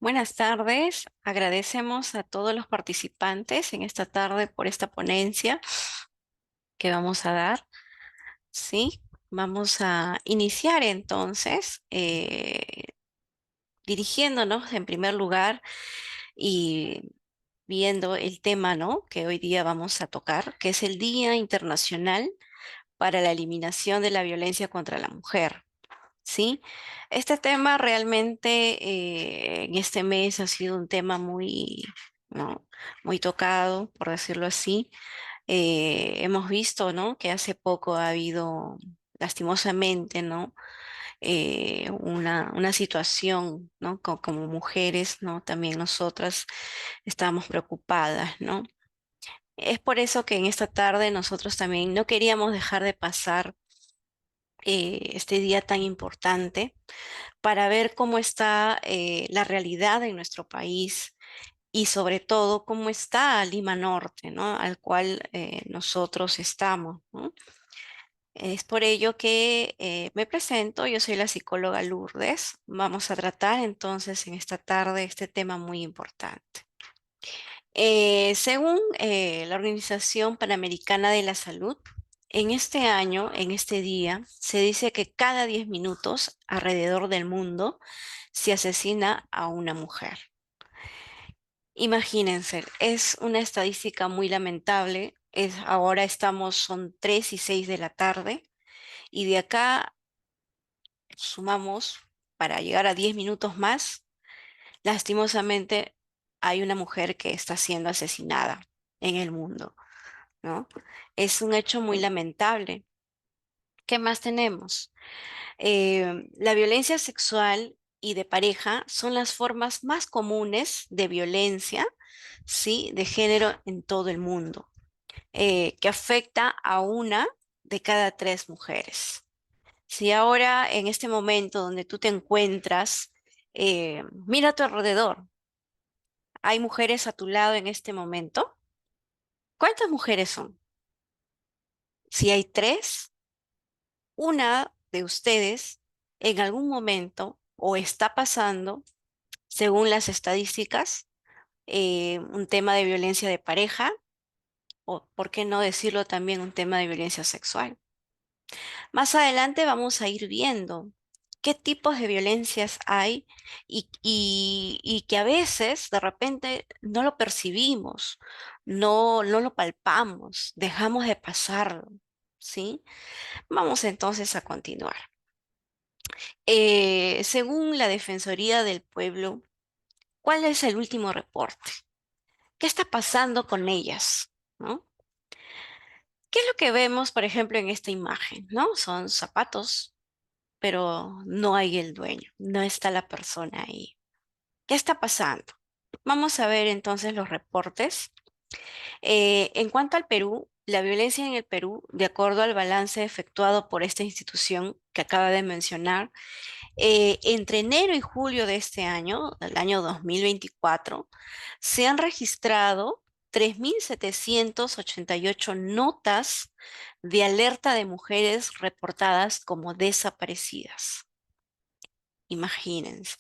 Buenas tardes. Agradecemos a todos los participantes en esta tarde por esta ponencia que vamos a dar. Sí, vamos a iniciar entonces dirigiéndonos en primer lugar y viendo el tema, ¿no?, que hoy día vamos a tocar, que es el Día Internacional para la Eliminación de la Violencia contra la Mujer. ¿Sí? Este tema realmente en este mes ha sido un tema muy, ¿no?, muy tocado, por decirlo así. Hemos visto, ¿no?, que hace poco ha habido, lastimosamente, ¿no?, una situación, ¿no?, como mujeres, ¿no?, también nosotras estamos preocupadas, ¿no? Es por eso que en esta tarde nosotros también no queríamos dejar de pasar este día tan importante para ver cómo está la realidad en nuestro país y sobre todo cómo está Lima Norte, ¿no?, al cual nosotros estamos, ¿no? Es por ello que me presento, yo soy la psicóloga Lourdes. Vamos a tratar entonces en esta tarde este tema muy importante. Según la Organización Panamericana de la Salud, en este año, en este día, se dice que cada 10 minutos alrededor del mundo se asesina a una mujer. Imagínense, es una estadística muy lamentable. Ahora son 3 y 6 de la tarde y de acá sumamos para llegar a 10 minutos más. Lastimosamente, hay una mujer que está siendo asesinada en el mundo, ¿no? Es un hecho muy lamentable. ¿Qué más tenemos? La violencia sexual y de pareja son las formas más comunes de violencia, ¿sí?, de género en todo el mundo, que afecta a una de cada tres mujeres. Si ahora, en este momento donde tú te encuentras, mira a tu alrededor, ¿hay mujeres a tu lado en este momento? ¿Cuántas mujeres son? Si hay tres, una de ustedes en algún momento o está pasando, según las estadísticas, un tema de violencia de pareja o, por qué no decirlo también, un tema de violencia sexual. Más adelante vamos a ir viendo qué tipos de violencias hay y que a veces de repente no lo percibimos, no lo palpamos, dejamos de pasarlo, ¿sí? Vamos entonces a continuar. Según la Defensoría del Pueblo, ¿cuál es el último reporte? ¿Qué está pasando con ellas? ¿No? ¿Qué es lo que vemos, por ejemplo, en esta imagen? ¿No? Son zapatos, pero no hay el dueño, no está la persona ahí. ¿Qué está pasando? Vamos a ver entonces los reportes. En cuanto al Perú, la violencia en el Perú, de acuerdo al balance efectuado por esta institución que acaba de mencionar, entre enero y julio de este año, del año 2024, se han registrado 3.788 notas de alerta de mujeres reportadas como desaparecidas. Imagínense.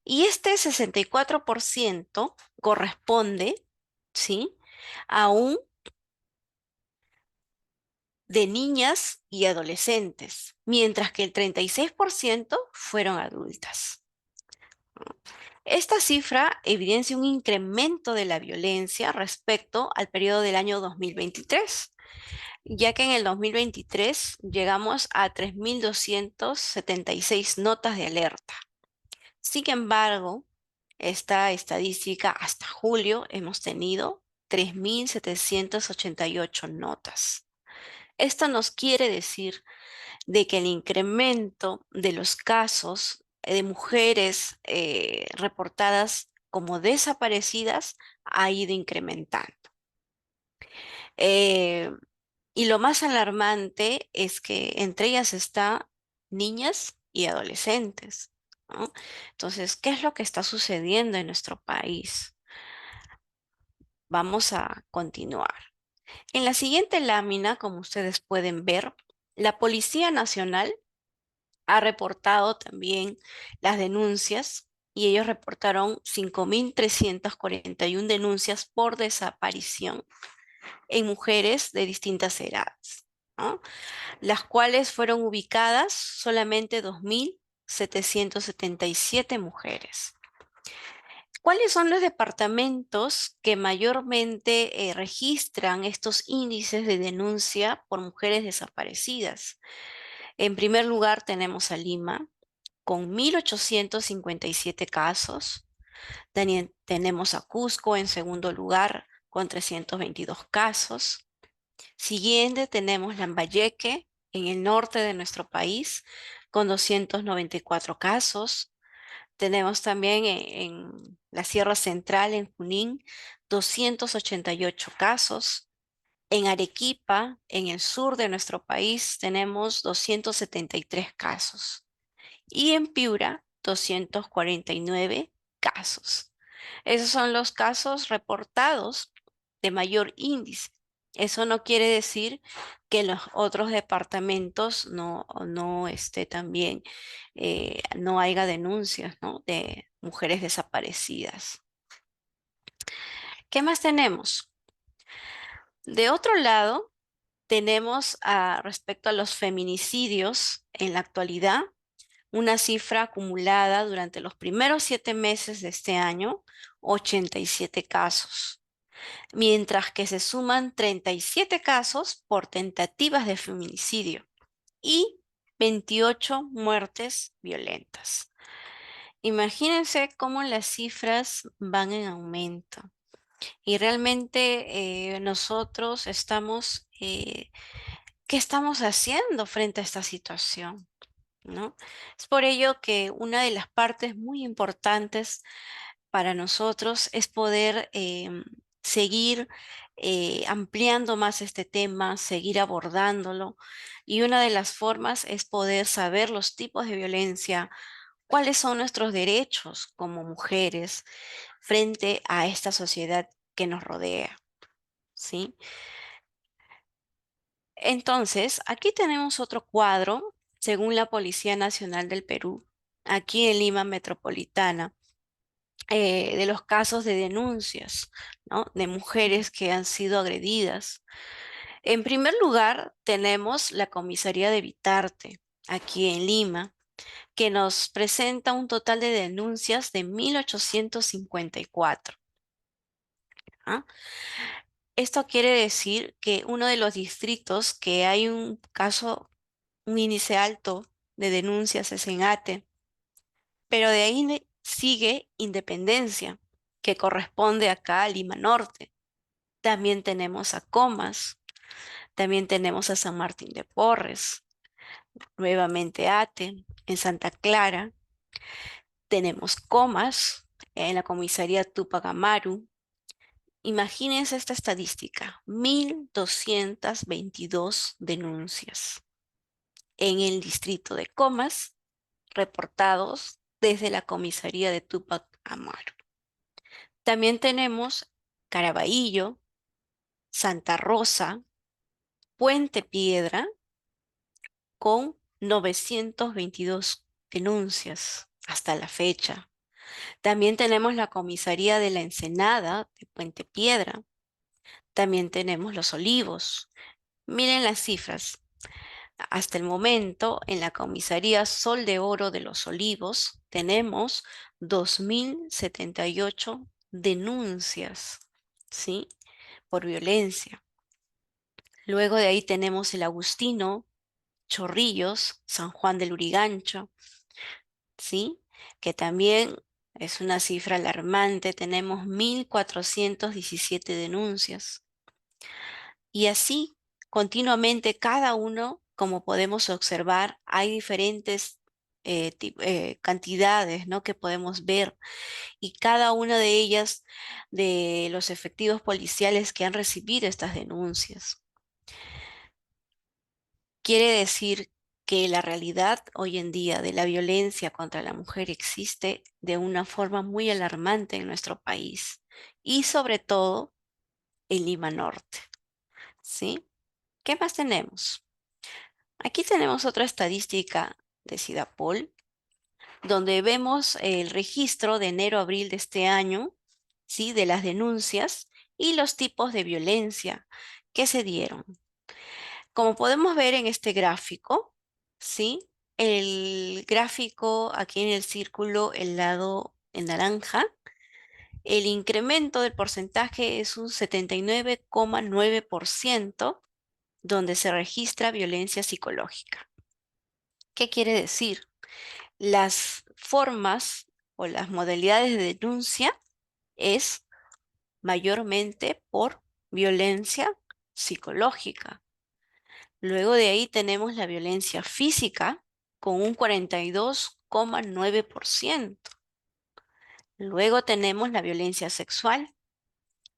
Y este 64% corresponde, ¿sí?, aún de niñas y adolescentes, mientras que el 36% fueron adultas. Esta cifra evidencia un incremento de la violencia respecto al periodo del año 2023, ya que en el 2023 llegamos a 3.276 notas de alerta. Sin embargo, esta estadística hasta julio hemos tenido 3.788 notas. Esto nos quiere decir de que el incremento de los casos de mujeres reportadas como desaparecidas ha ido incrementando. Eh, y lo más alarmante es que entre ellas está niñas y adolescentes, ¿no? Entonces, ¿qué es lo que está sucediendo en nuestro país? Vamos a continuar. En la siguiente lámina, como ustedes pueden ver, la Policía Nacional ha reportado también las denuncias y ellos reportaron 5.341 denuncias por desaparición en mujeres de distintas edades, ¿no? Las cuales fueron ubicadas solamente 2.777 mujeres. ¿Cuáles son los departamentos que mayormente registran estos índices de denuncia por mujeres desaparecidas? En primer lugar tenemos a Lima con 1.857 casos. Tenemos a Cusco en segundo lugar con 322 casos. Siguiente tenemos Lambayeque en el norte de nuestro país con 294 casos. Tenemos también en la Sierra Central, en Junín, 288 casos. En Arequipa, en el sur de nuestro país, tenemos 273 casos. Y en Piura, 249 casos. Esos son los casos reportados de mayor índice. Eso no quiere decir que los otros departamentos también no haya denuncias, ¿no?, de mujeres desaparecidas. ¿Qué más tenemos? De otro lado, tenemos respecto a los feminicidios en la actualidad, una cifra acumulada durante los primeros 7 meses de este año, 87 casos, mientras que se suman 37 casos por tentativas de feminicidio y 28 muertes violentas. Imagínense cómo las cifras van en aumento y realmente nosotros estamos, ¿qué estamos haciendo frente a esta situación?, ¿no? Es por ello que una de las partes muy importantes para nosotros es poder seguir ampliando más este tema, seguir abordándolo. Y una de las formas es poder saber los tipos de violencia, cuáles son nuestros derechos como mujeres frente a esta sociedad que nos rodea, ¿sí? Entonces, aquí tenemos otro cuadro, según la Policía Nacional del Perú, aquí en Lima Metropolitana, de los casos de denuncias, ¿no?, de mujeres que han sido agredidas. En primer lugar, tenemos la Comisaría de Vitarte, aquí en Lima, que nos presenta un total de denuncias de 1.854. ¿Ah? Esto quiere decir que uno de los distritos que hay un caso, un índice alto de denuncias es en Ate, pero de ahí sigue Independencia, que corresponde acá a Lima Norte. También tenemos a Comas, también tenemos a San Martín de Porres, nuevamente Ate, en Santa Clara. Tenemos Comas en la comisaría Tupac Amaru. Imagínense esta estadística, 1.222 denuncias en el distrito de Comas reportados desde la comisaría de Tupac Amaru. También tenemos Caraballo, Santa Rosa, Puente Piedra, con 922 denuncias hasta la fecha. También tenemos la comisaría de la Ensenada, de Puente Piedra. También tenemos Los Olivos. Miren las cifras. Hasta el momento, en la comisaría Sol de Oro de Los Olivos, tenemos 2.078 denuncias, ¿sí?, por violencia. Luego de ahí tenemos el Agustino, Chorrillos, San Juan del Urigancho, ¿sí?, que también es una cifra alarmante. Tenemos 1.417 denuncias. Y así, continuamente, cada uno, como podemos observar, hay diferentes cantidades, ¿no?, que podemos ver, y cada una de ellas de los efectivos policiales que han recibido estas denuncias. Quiere decir que la realidad hoy en día de la violencia contra la mujer existe de una forma muy alarmante en nuestro país y sobre todo en Lima Norte, ¿sí? ¿Qué más tenemos? Aquí tenemos otra estadística de Sidapol. donde vemos el registro de enero a abril de este año, ¿sí? De las denuncias y los tipos de violencia que se dieron. Como podemos ver en este gráfico, ¿sí? El gráfico aquí en el círculo, el lado en naranja, el incremento del porcentaje es un 79,9% donde se registra violencia psicológica. ¿Qué quiere decir? Las formas o las modalidades de denuncia es mayormente por violencia psicológica. Luego de ahí tenemos la violencia física con un 42,9%. Luego tenemos la violencia sexual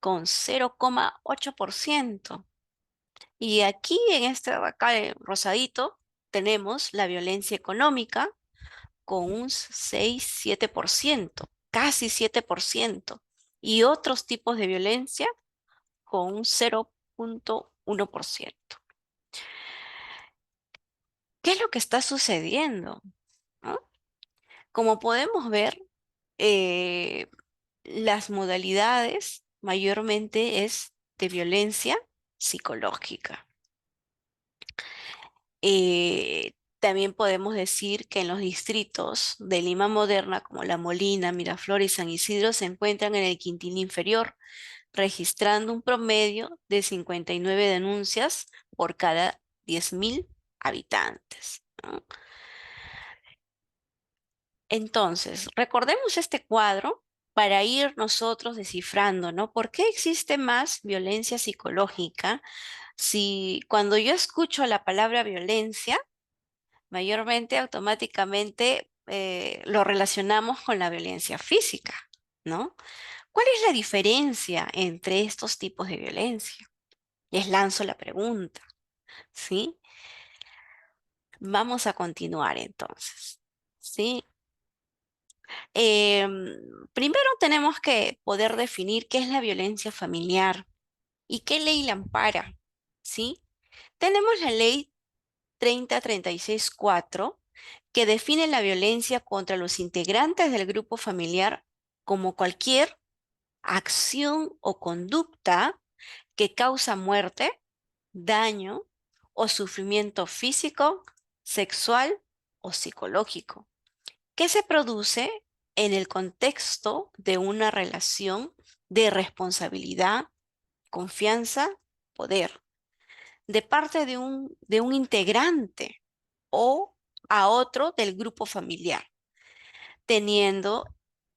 con 0,8%. Y aquí en este acá rosadito tenemos la violencia económica con un 6,7%, casi 7%. Y otros tipos de violencia con un 0,1%. ¿Qué es lo que está sucediendo? ¿No? Como podemos ver, eh, las modalidades mayormente es de violencia psicológica. También podemos decir que en los distritos de Lima Moderna, como La Molina, Miraflores y San Isidro, se encuentran en el quintil inferior, registrando un promedio de 59 denuncias por cada 10.000 habitantes, ¿no? Entonces, recordemos este cuadro para ir nosotros descifrando, ¿no? ¿Por qué existe más violencia psicológica? Si cuando yo escucho la palabra violencia, mayormente automáticamente lo relacionamos con la violencia física, ¿no? ¿Cuál es la diferencia entre estos tipos de violencia? Les lanzo la pregunta, ¿sí? Vamos a continuar entonces, ¿sí? Primero tenemos que poder definir qué es la violencia familiar y qué ley la ampara, ¿sí? Tenemos la ley 3036-4 que define la violencia contra los integrantes del grupo familiar como cualquier acción o conducta que causa muerte, daño o sufrimiento físico, sexual o psicológico, que se produce en el contexto de una relación de responsabilidad, confianza, poder, de parte de un integrante o a otro del grupo familiar, teniendo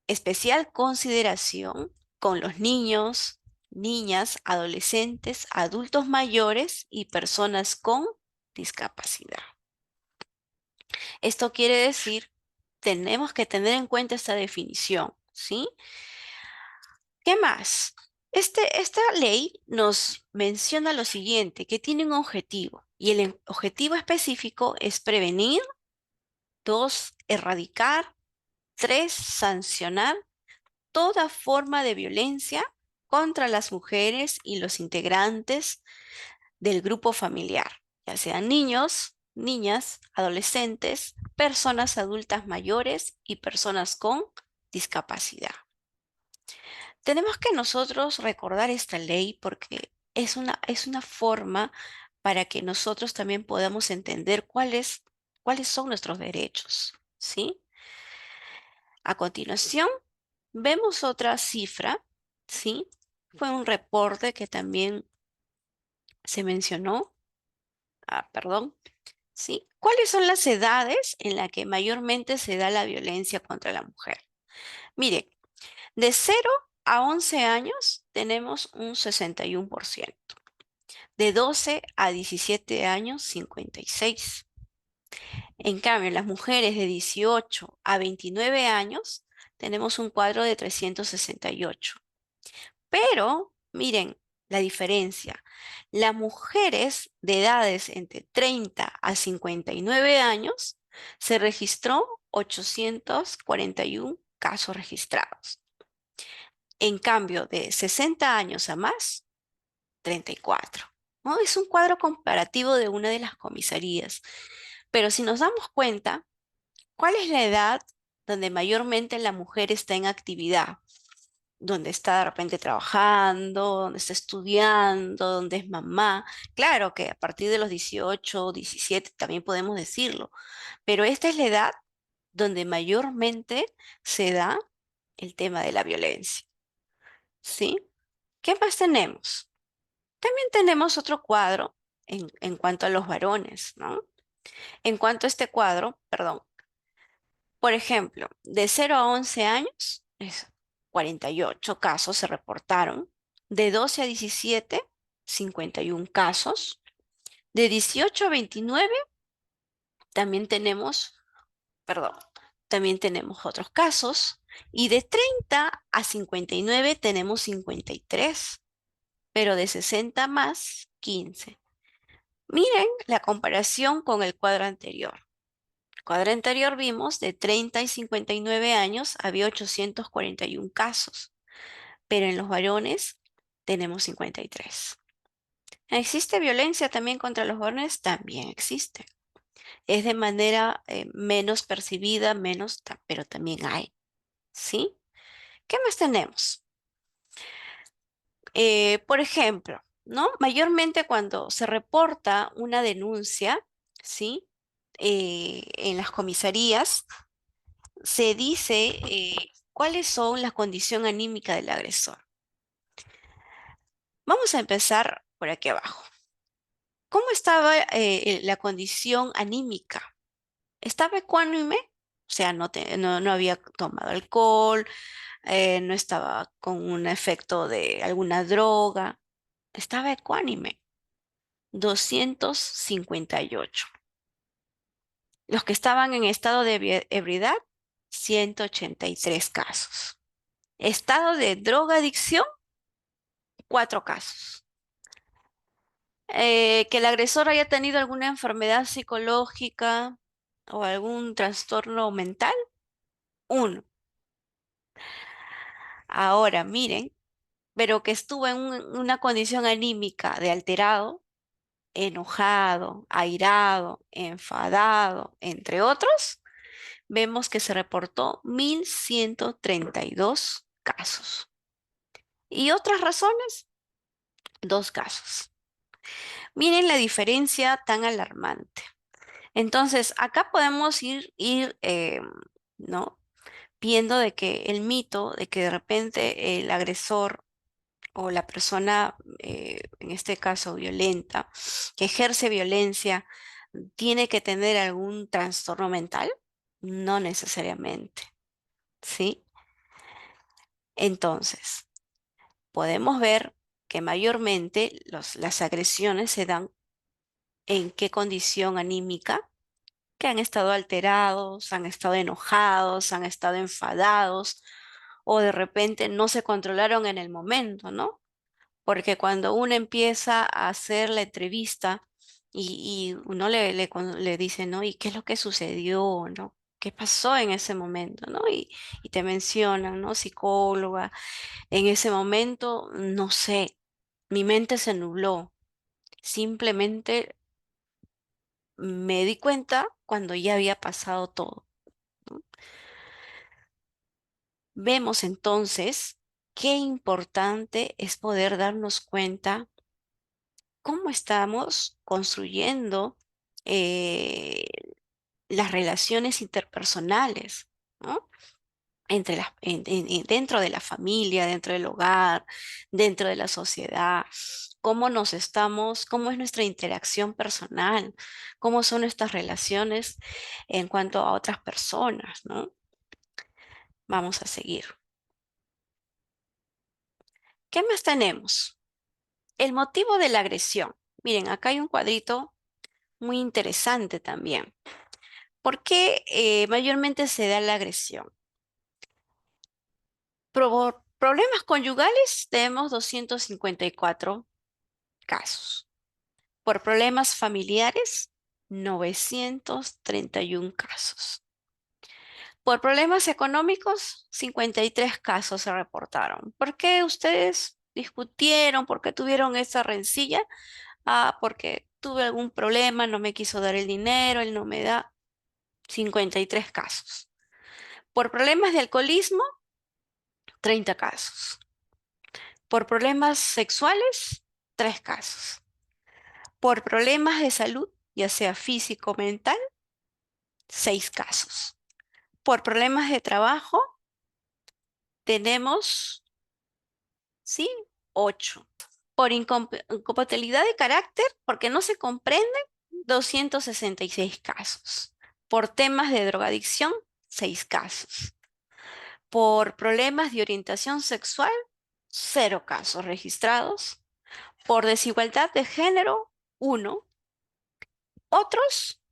especial consideración con los niños, niñas, adolescentes, adultos mayores y personas con discapacidad. Esto quiere decir, tenemos que tener en cuenta esta definición, ¿sí? ¿Qué más? Esta ley nos menciona lo siguiente, que tiene un objetivo y el objetivo específico es prevenir, dos, erradicar, tres, sancionar toda forma de violencia contra las mujeres y los integrantes del grupo familiar, ya sean niños, niñas, adolescentes, personas adultas mayores y personas con discapacidad. Tenemos que nosotros recordar esta ley porque es una forma para que nosotros también podamos entender cuáles son nuestros derechos, ¿sí? A continuación, vemos otra cifra, ¿sí? Fue un reporte que también se mencionó, perdón, ¿sí? ¿Cuáles son las edades en las que mayormente se da la violencia contra la mujer? Mire, de 0 a 11 años tenemos un 61%. De 12 a 17 años, 56%. En cambio, en las mujeres de 18 a 29 años tenemos un cuadro de 368. Pero, miren la diferencia. Las mujeres de edades entre 30 a 59 años se registró 841 casos registrados. En cambio, de 60 años a más, 34. ¿No? Es un cuadro comparativo de una de las comisarías. Pero si nos damos cuenta, ¿cuál es la edad donde mayormente la mujer está en actividad, donde está de repente trabajando, donde está estudiando, donde es mamá. Claro que a partir de los 18, 17 también podemos decirlo, pero esta es la edad donde mayormente se da el tema de la violencia, ¿sí? ¿Qué más tenemos? También tenemos otro cuadro en cuanto a los varones, ¿no? En cuanto a este cuadro, perdón, por ejemplo, de 0 a 11 años, 48 casos se reportaron. De 12 a 17, 51 casos. De 18 a 29, también tenemos, perdón, también tenemos otros casos. Y de 30 a 59 tenemos 53, pero de 60 más, 15. Miren la comparación con el cuadro anterior. El cuadro anterior vimos de 30 y 59 años había 841 casos, pero en los varones tenemos 53. ¿Existe violencia también contra los varones? También existe. Es de manera menos percibida, menos, pero también hay, ¿sí? ¿Qué más tenemos? Por ejemplo, ¿no? Mayormente cuando se reporta una denuncia, ¿sí? En las comisarías se dice cuáles son las condiciones anímicas del agresor. Vamos a empezar por aquí abajo. ¿Cómo estaba la condición anímica? ¿Estaba ecuánime? O sea, no había tomado alcohol, no estaba con un efecto de alguna droga. Estaba ecuánime, 258. Los que estaban en estado de ebriedad, 183 casos. Estado de drogadicción, 4 casos. Que el agresor haya tenido alguna enfermedad psicológica o algún trastorno mental, 1. Ahora, miren, pero que estuvo en una condición anímica de alterado, enojado, airado, enfadado, entre otros, vemos que se reportó 1132 casos. ¿Y otras razones? 2 casos. Miren la diferencia tan alarmante. Entonces, acá podemos ir, ¿no? Viendo de que el mito de que de repente el agresor o la persona, en este caso violenta, que ejerce violencia, tiene que tener algún trastorno mental, no necesariamente, ¿sí? Entonces, podemos ver que mayormente las agresiones se dan en qué condición anímica, que han estado alterados, han estado enojados, han estado enfadados o de repente no se controlaron en el momento, ¿no? Porque cuando uno empieza a hacer la entrevista y uno le dice, ¿no? ¿Y qué es lo que sucedió, ¿no? ¿Qué pasó en ese momento, ¿no? Y te mencionan, ¿no? Psicóloga, en ese momento, no sé, mi mente se nubló. Simplemente me di cuenta cuando ya había pasado todo, ¿no? Vemos entonces qué importante es poder darnos cuenta cómo estamos construyendo eh, las relaciones interpersonales, ¿no? Dentro de la familia, dentro del hogar, dentro de la sociedad, cómo es nuestra interacción personal, cómo son nuestras relaciones en cuanto a otras personas, ¿no? Vamos a seguir. ¿Qué más tenemos? El motivo de la agresión. Miren, acá hay un cuadrito muy interesante también. ¿Por qué mayormente se da la agresión? Problemas conyugales tenemos 254 casos. Por problemas familiares, 931 casos. Por problemas económicos, 53 casos se reportaron. ¿Por qué ustedes discutieron? ¿Por qué tuvieron esa rencilla? Ah, porque tuve algún problema, no me quiso dar el dinero, él no me da. 53 casos. Por problemas de alcoholismo, 30 casos. Por problemas sexuales, 3 casos. Por problemas de salud, ya sea físico o mental, 6 casos. Por problemas de trabajo, tenemos, ¿sí? 8. Por incompatibilidad de carácter, porque no se comprenden, 266 casos. Por temas de drogadicción, 6 casos. Por problemas de orientación sexual, 0 casos registrados. Por desigualdad de género, 1.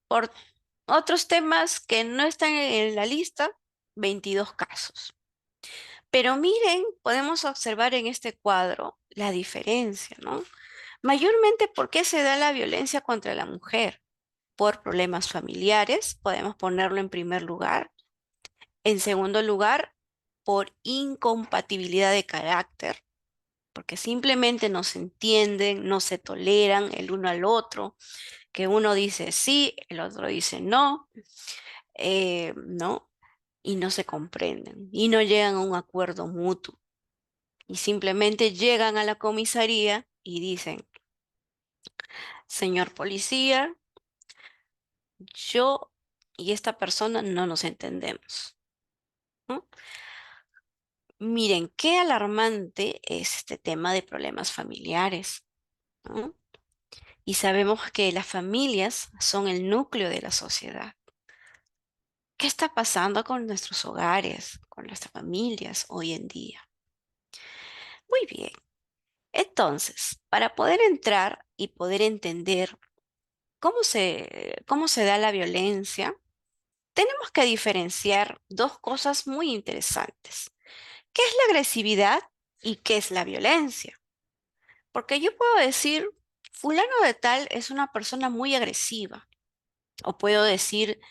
Por otros temas que no están en la lista, 22 casos. Pero miren, podemos observar en este cuadro la diferencia, ¿no? Mayormente, ¿por qué se da la violencia contra la mujer? Por problemas familiares, podemos ponerlo en primer lugar. En segundo lugar, por incompatibilidad de carácter, porque simplemente no se entienden, no se toleran el uno al otro, que uno dice sí, el otro dice no, ¿no? Y no se comprenden y no llegan a un acuerdo mutuo y simplemente llegan a la comisaría y dicen, señor policía, yo y esta persona no nos entendemos, ¿no? Miren, qué alarmante es este tema de problemas familiares, ¿no? Y sabemos que las familias son el núcleo de la sociedad. ¿Qué está pasando con nuestros hogares, con nuestras familias hoy en día? Muy bien. Entonces, para poder entrar y poder entender cómo se da la violencia, tenemos que diferenciar dos cosas muy interesantes. ¿Qué es la agresividad y qué es la violencia? Porque yo puedo decir, fulano de tal es una persona muy agresiva. O puedo decir,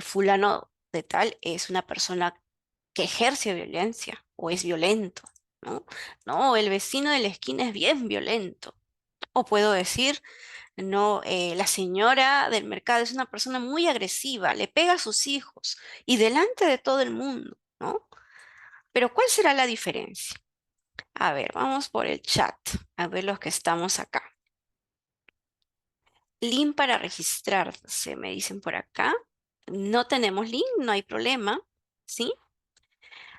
fulano de tal es una persona que ejerce violencia o es violento, ¿no? No, el vecino de la esquina es bien violento. O puedo decir, no, la señora del mercado es una persona muy agresiva, le pega a sus hijos y delante de todo el mundo, ¿no? Pero ¿cuál será la diferencia? A ver, vamos por el chat, a ver los que estamos acá. Link para registrarse, me dicen por acá. No tenemos link, no hay problema, ¿sí?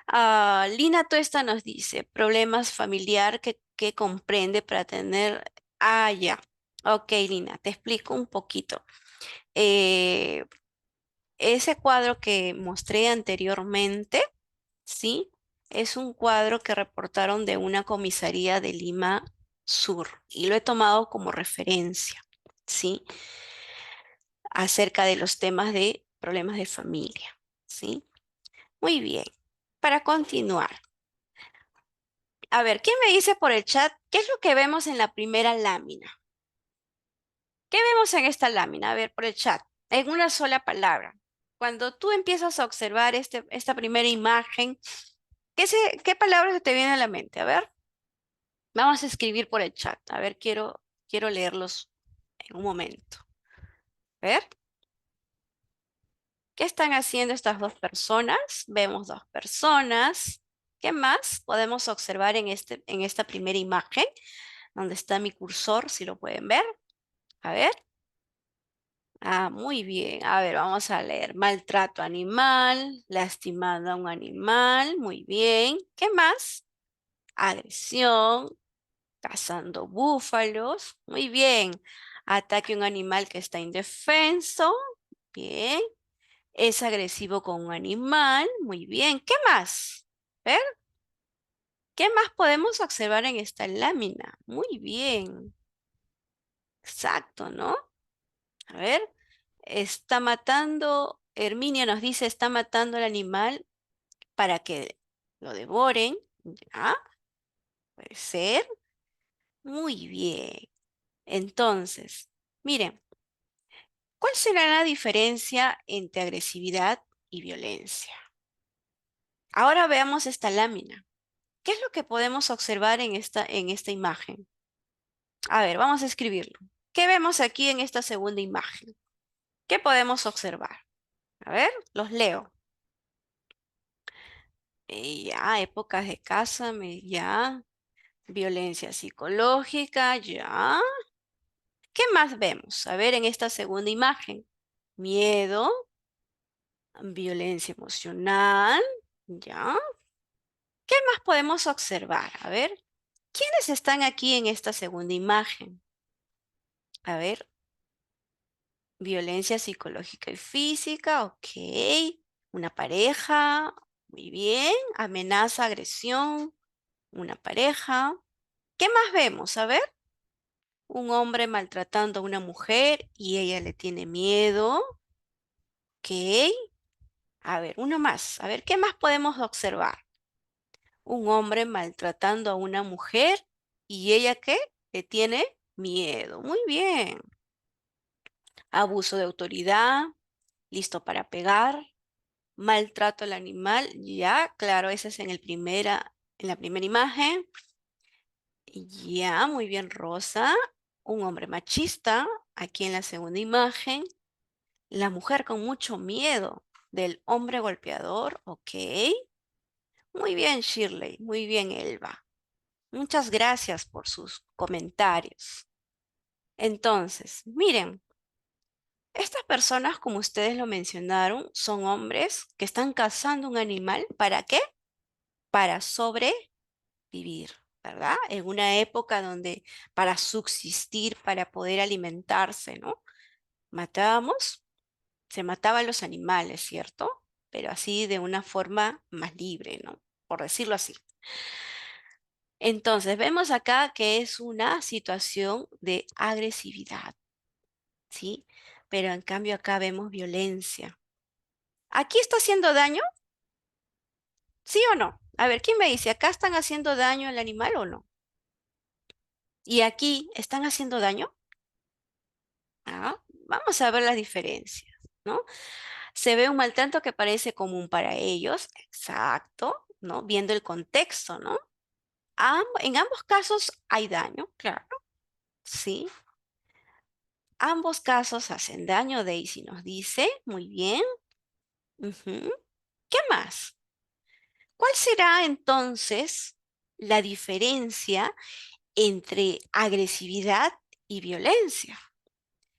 Lina Tuesta nos dice, problemas familiar que comprende para tener... Ah, ya. Ok, Lina, te explico un poquito. Eh, Ese cuadro que mostré anteriormente, ¿sí? Es un cuadro que reportaron de una comisaría de Lima Sur y lo he tomado como referencia, ¿sí? Acerca de los temas de problemas de familia, ¿sí? Muy bien. Para continuar, a ver, ¿quién me dice por el chat qué es lo que vemos en la primera lámina? ¿Qué vemos en esta lámina? A ver, por el chat, en una sola palabra. Cuando tú empiezas a observar esta primera imagen, ¿qué palabras se te vienen a la mente? A ver, vamos a escribir por el chat. A ver, quiero leerlos en un momento. A ver, ¿qué están haciendo estas dos personas? Vemos dos personas. ¿Qué más podemos observar en esta primera imagen? Donde está mi cursor, si lo pueden ver. A ver. Ah, muy bien. A ver, vamos a leer. Maltrato animal, lastimando a un animal. Muy bien. ¿Qué más? Agresión, cazando búfalos. Muy bien. Ataque a un animal que está indefenso. Bien. Es agresivo con un animal. Muy bien. ¿Qué más? ¿Ver? ¿Qué más podemos observar en esta lámina? Muy bien. Exacto, ¿no? A ver. Está matando, Herminia nos dice, está matando al animal para que lo devoren. ¿Ya? Puede ser. Muy bien. Entonces, miren, ¿cuál será la diferencia entre agresividad y violencia? Ahora veamos esta lámina. ¿Qué es lo que podemos observar en esta imagen? A ver, vamos a escribirlo. ¿Qué vemos aquí en esta segunda imagen? ¿Qué podemos observar? A ver, los leo. Ya, épocas de casa, ya. Violencia psicológica, ya. ¿Qué más vemos? A ver, en esta segunda imagen. Miedo, violencia emocional, ya. ¿Qué más podemos observar? A ver, ¿quiénes están aquí en esta segunda imagen? A ver, violencia psicológica y física, ok. Una pareja, muy bien. Amenaza, agresión, una pareja. ¿Qué más vemos? A ver, un hombre maltratando a una mujer y ella le tiene miedo, ok. A ver, uno más. A ver, ¿qué más podemos observar? Un hombre maltratando a una mujer y ella ¿qué? Le tiene miedo. Muy bien. Abuso de autoridad, listo para pegar, maltrato al animal, ya, claro, ese es en la primera imagen. Ya, muy bien, Rosa. Un hombre machista, aquí en la segunda imagen. La mujer con mucho miedo del hombre golpeador, ok. Muy bien, Shirley, muy bien, Elba. Muchas gracias por sus comentarios. Entonces, miren, estas personas, como ustedes lo mencionaron, son hombres que están cazando un animal. ¿Para qué? Para sobrevivir, ¿verdad? En una época donde para subsistir, para poder alimentarse, ¿no? Matábamos, se mataban los animales, ¿cierto? Pero así de una forma más libre, ¿no? Por decirlo así. Entonces, vemos acá que es una situación de agresividad, ¿sí? Pero en cambio acá vemos violencia. ¿Aquí está haciendo daño? ¿Sí o no? A ver, ¿quién me dice? ¿Acá están haciendo daño al animal o no? ¿Y aquí están haciendo daño? Ah, vamos a ver las diferencias, ¿no? Se ve un maltrato que parece común para ellos, exacto, ¿no? Viendo el contexto, ¿no? En ambos casos hay daño, claro, sí. Ambos casos hacen daño, Daisy nos dice, muy bien. Ujú. ¿Qué más? ¿Cuál será entonces la diferencia entre agresividad y violencia?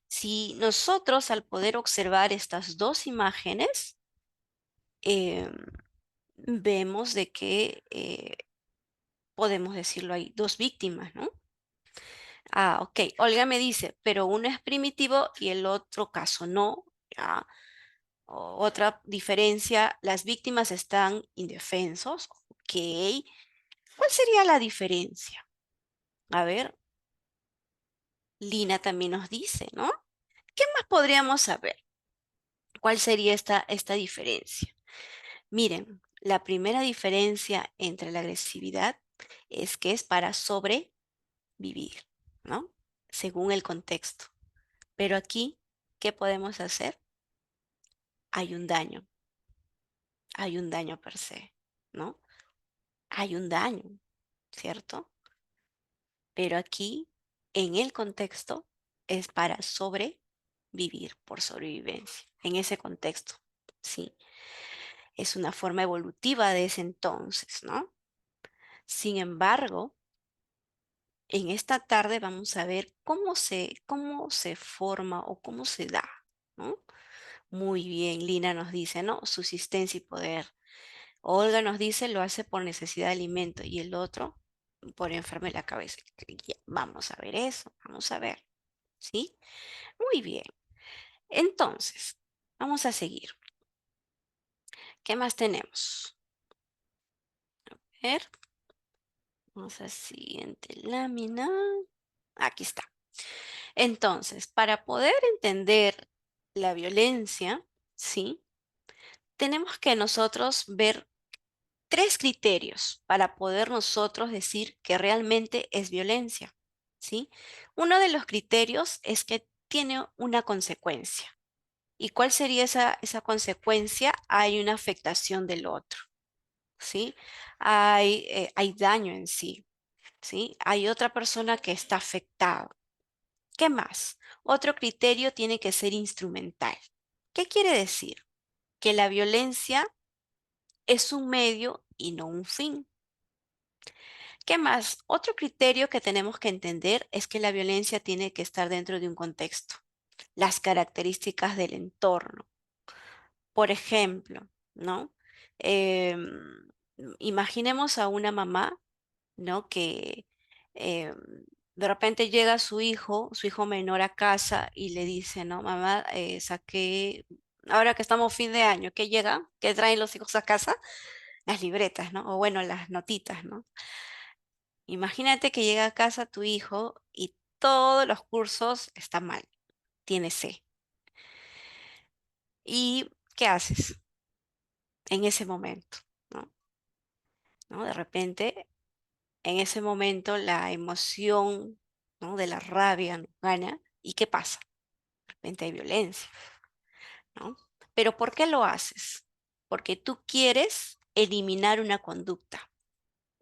Si nosotros al poder observar estas dos imágenes, em, vemos de que podemos decirlo, hay dos víctimas, ¿no? Ah, ok. Olga me dice, pero uno es primitivo y el otro caso no. Ya. Otra diferencia, las víctimas están indefensos. Ok. ¿Cuál sería la diferencia? A ver, Lina también nos dice, ¿no? ¿Qué más podríamos saber? ¿Cuál sería esta diferencia? Miren, la primera diferencia entre la agresividad es que es para sobrevivir, ¿no? Según el contexto. Pero aquí, ¿qué podemos hacer? Hay hay un daño per se, ¿no? Hay un daño, ¿cierto? Pero aquí, en el contexto, es para sobrevivir, por sobrevivencia, en ese contexto, ¿sí? Es una forma evolutiva de ese entonces, ¿no? Sin embargo, en esta tarde vamos a ver cómo se forma o cómo se da, ¿no? Muy bien, Lina nos dice, ¿no? Subsistencia y poder. Olga nos dice, lo hace por necesidad de alimento y el otro por enfermo de la cabeza. Ya, vamos a ver eso, vamos a ver, ¿sí? Muy bien. Entonces, vamos a seguir. ¿Qué más tenemos? A ver, vamos a la siguiente lámina. Aquí está. Entonces, para poder entender la violencia, ¿sí? Tenemos que nosotros ver tres criterios para poder nosotros decir que realmente es violencia, ¿sí? Uno de los criterios es que tiene una consecuencia. ¿Y cuál sería esa consecuencia? Hay una afectación del otro, ¿sí? Hay daño en sí, ¿sí? Hay otra persona que está afectada. ¿Qué más? Otro criterio tiene que ser instrumental. ¿Qué quiere decir? Que la violencia es un medio y no un fin. ¿Qué más? Otro criterio que tenemos que entender es que la violencia tiene que estar dentro de un contexto, las características del entorno. Por ejemplo, ¿no? Em, Imaginemos a una mamá, ¿no? Que em, de repente llega su hijo menor a casa y le dice, ¿no? Mamá, saqué, ahora que estamos fin de año, ¿qué llega? ¿Qué traen los hijos a casa? Las libretas, ¿no? O bueno, las notitas, ¿no? Imagínate que llega a casa tu hijo y todos los cursos están mal, tiene C. ¿Y qué haces en ese momento? ¿No? ¿No? De repente, en ese momento, la emoción, ¿no? De la rabia nos gana. ¿Y qué pasa? De repente hay violencia, ¿no? Pero ¿por qué lo haces? Porque tú quieres eliminar una conducta.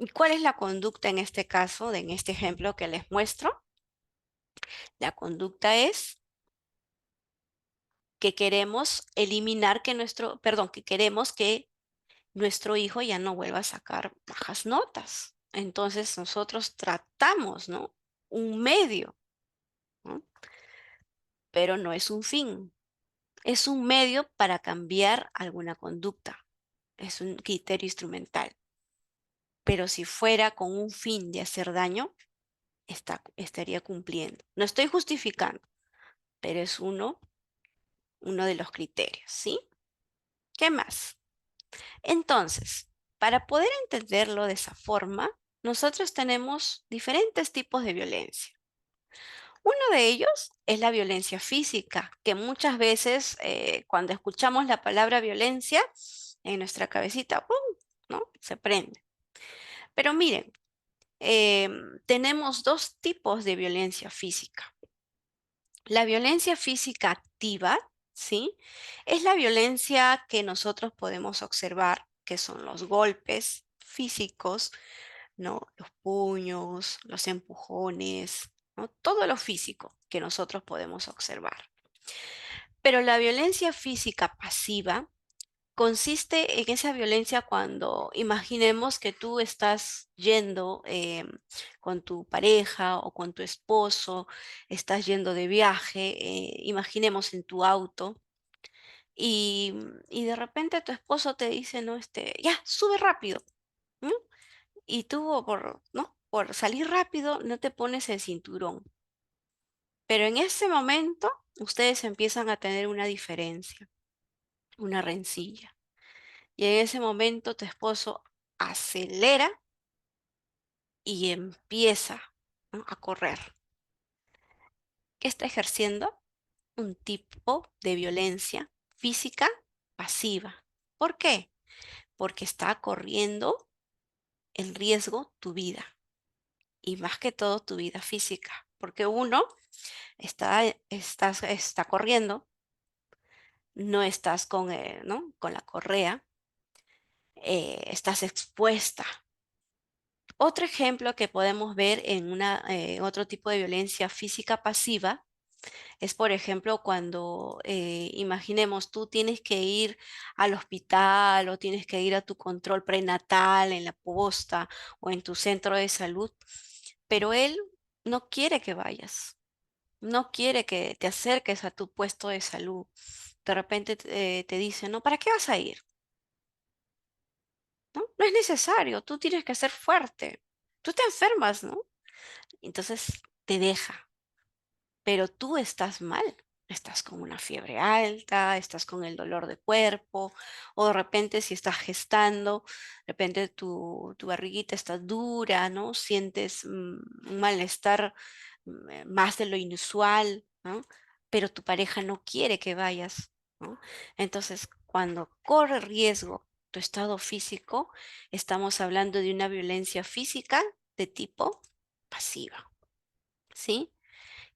¿Y cuál es la conducta en este caso, en este ejemplo que les muestro? La conducta es que queremos eliminar que que queremos que nuestro hijo ya no vuelva a sacar bajas notas. Entonces nosotros tratamos, ¿no? Un medio, ¿no? Pero no es un fin, es un medio para cambiar alguna conducta, es un criterio instrumental. Pero si fuera con un fin de hacer daño, estaría cumpliendo. No estoy justificando, pero es uno de los criterios, ¿sí? ¿Qué más? Entonces, para poder entenderlo de esa forma, nosotros tenemos diferentes tipos de violencia. Uno de ellos es la violencia física, que muchas veces cuando escuchamos la palabra violencia, en nuestra cabecita, ¡pum!, ¿no? Se prende. Pero miren, tenemos dos tipos de violencia física. La violencia física activa, ¿sí? Es la violencia que nosotros podemos observar, que son los golpes físicos, ¿no? Los puños, los empujones, ¿no? Todo lo físico que nosotros podemos observar. Pero la violencia física pasiva consiste en esa violencia cuando imaginemos que tú estás yendo con tu pareja o con tu esposo, estás yendo de viaje, imaginemos en tu auto. Y de repente tu esposo te dice, no, ya, sube rápido, ¿no? Y tú ¿no? Por salir rápido no te pones el cinturón. Pero en ese momento ustedes empiezan a tener una diferencia, una rencilla. Y en ese momento tu esposo acelera y empieza, ¿no? A correr. ¿Qué está ejerciendo? Un tipo de violencia física pasiva. ¿Por qué? Porque está corriendo en riesgo tu vida y más que todo tu vida física. Porque uno está corriendo, no estás ¿no? Con la correa, estás expuesta. Otro ejemplo que podemos ver en otro tipo de violencia física pasiva es, por ejemplo, cuando imaginemos tú tienes que ir al hospital o tienes que ir a tu control prenatal en la posta o en tu centro de salud, pero él no quiere que vayas, no quiere que te acerques a tu puesto de salud. De repente te dice, no, ¿para qué vas a ir? ¿No? No es necesario, tú tienes que ser fuerte. Tú te enfermas, ¿no? Entonces te deja, pero tú estás mal. Estás con una fiebre alta, estás con el dolor de cuerpo, o de repente si estás gestando, de repente tu barriguita está dura, ¿no? Sientes un malestar más de lo inusual, ¿no? Pero tu pareja no quiere que vayas, ¿no? Entonces, cuando corre riesgo tu estado físico, estamos hablando de una violencia física de tipo pasiva, ¿sí?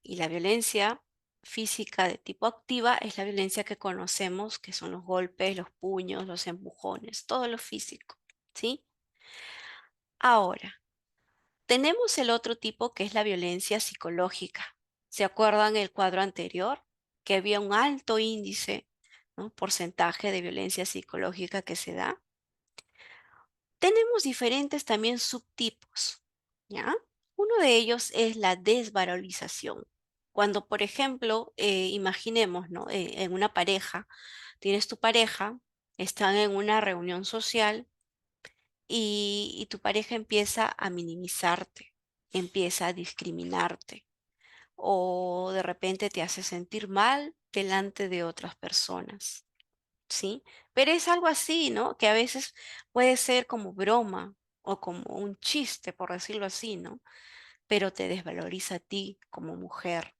Y la violencia física de tipo activa es la violencia que conocemos, que son los golpes, los puños, los empujones, todo lo físico, ¿sí? Ahora, tenemos el otro tipo que es la violencia psicológica. ¿Se acuerdan el cuadro anterior? Que había un alto índice, ¿no? Porcentaje de violencia psicológica que se da. Tenemos diferentes también subtipos, ¿ya? Uno de ellos es la desvalorización. Cuando, por ejemplo, imaginemos, ¿no? En una pareja, tienes tu pareja, están en una reunión social y tu pareja empieza a minimizarte, empieza a discriminarte o de repente te hace sentir mal delante de otras personas. ¿Sí? Pero es algo así, ¿no? Que a veces puede ser como broma o como un chiste, por decirlo así, ¿no? Pero te desvaloriza a ti como mujer.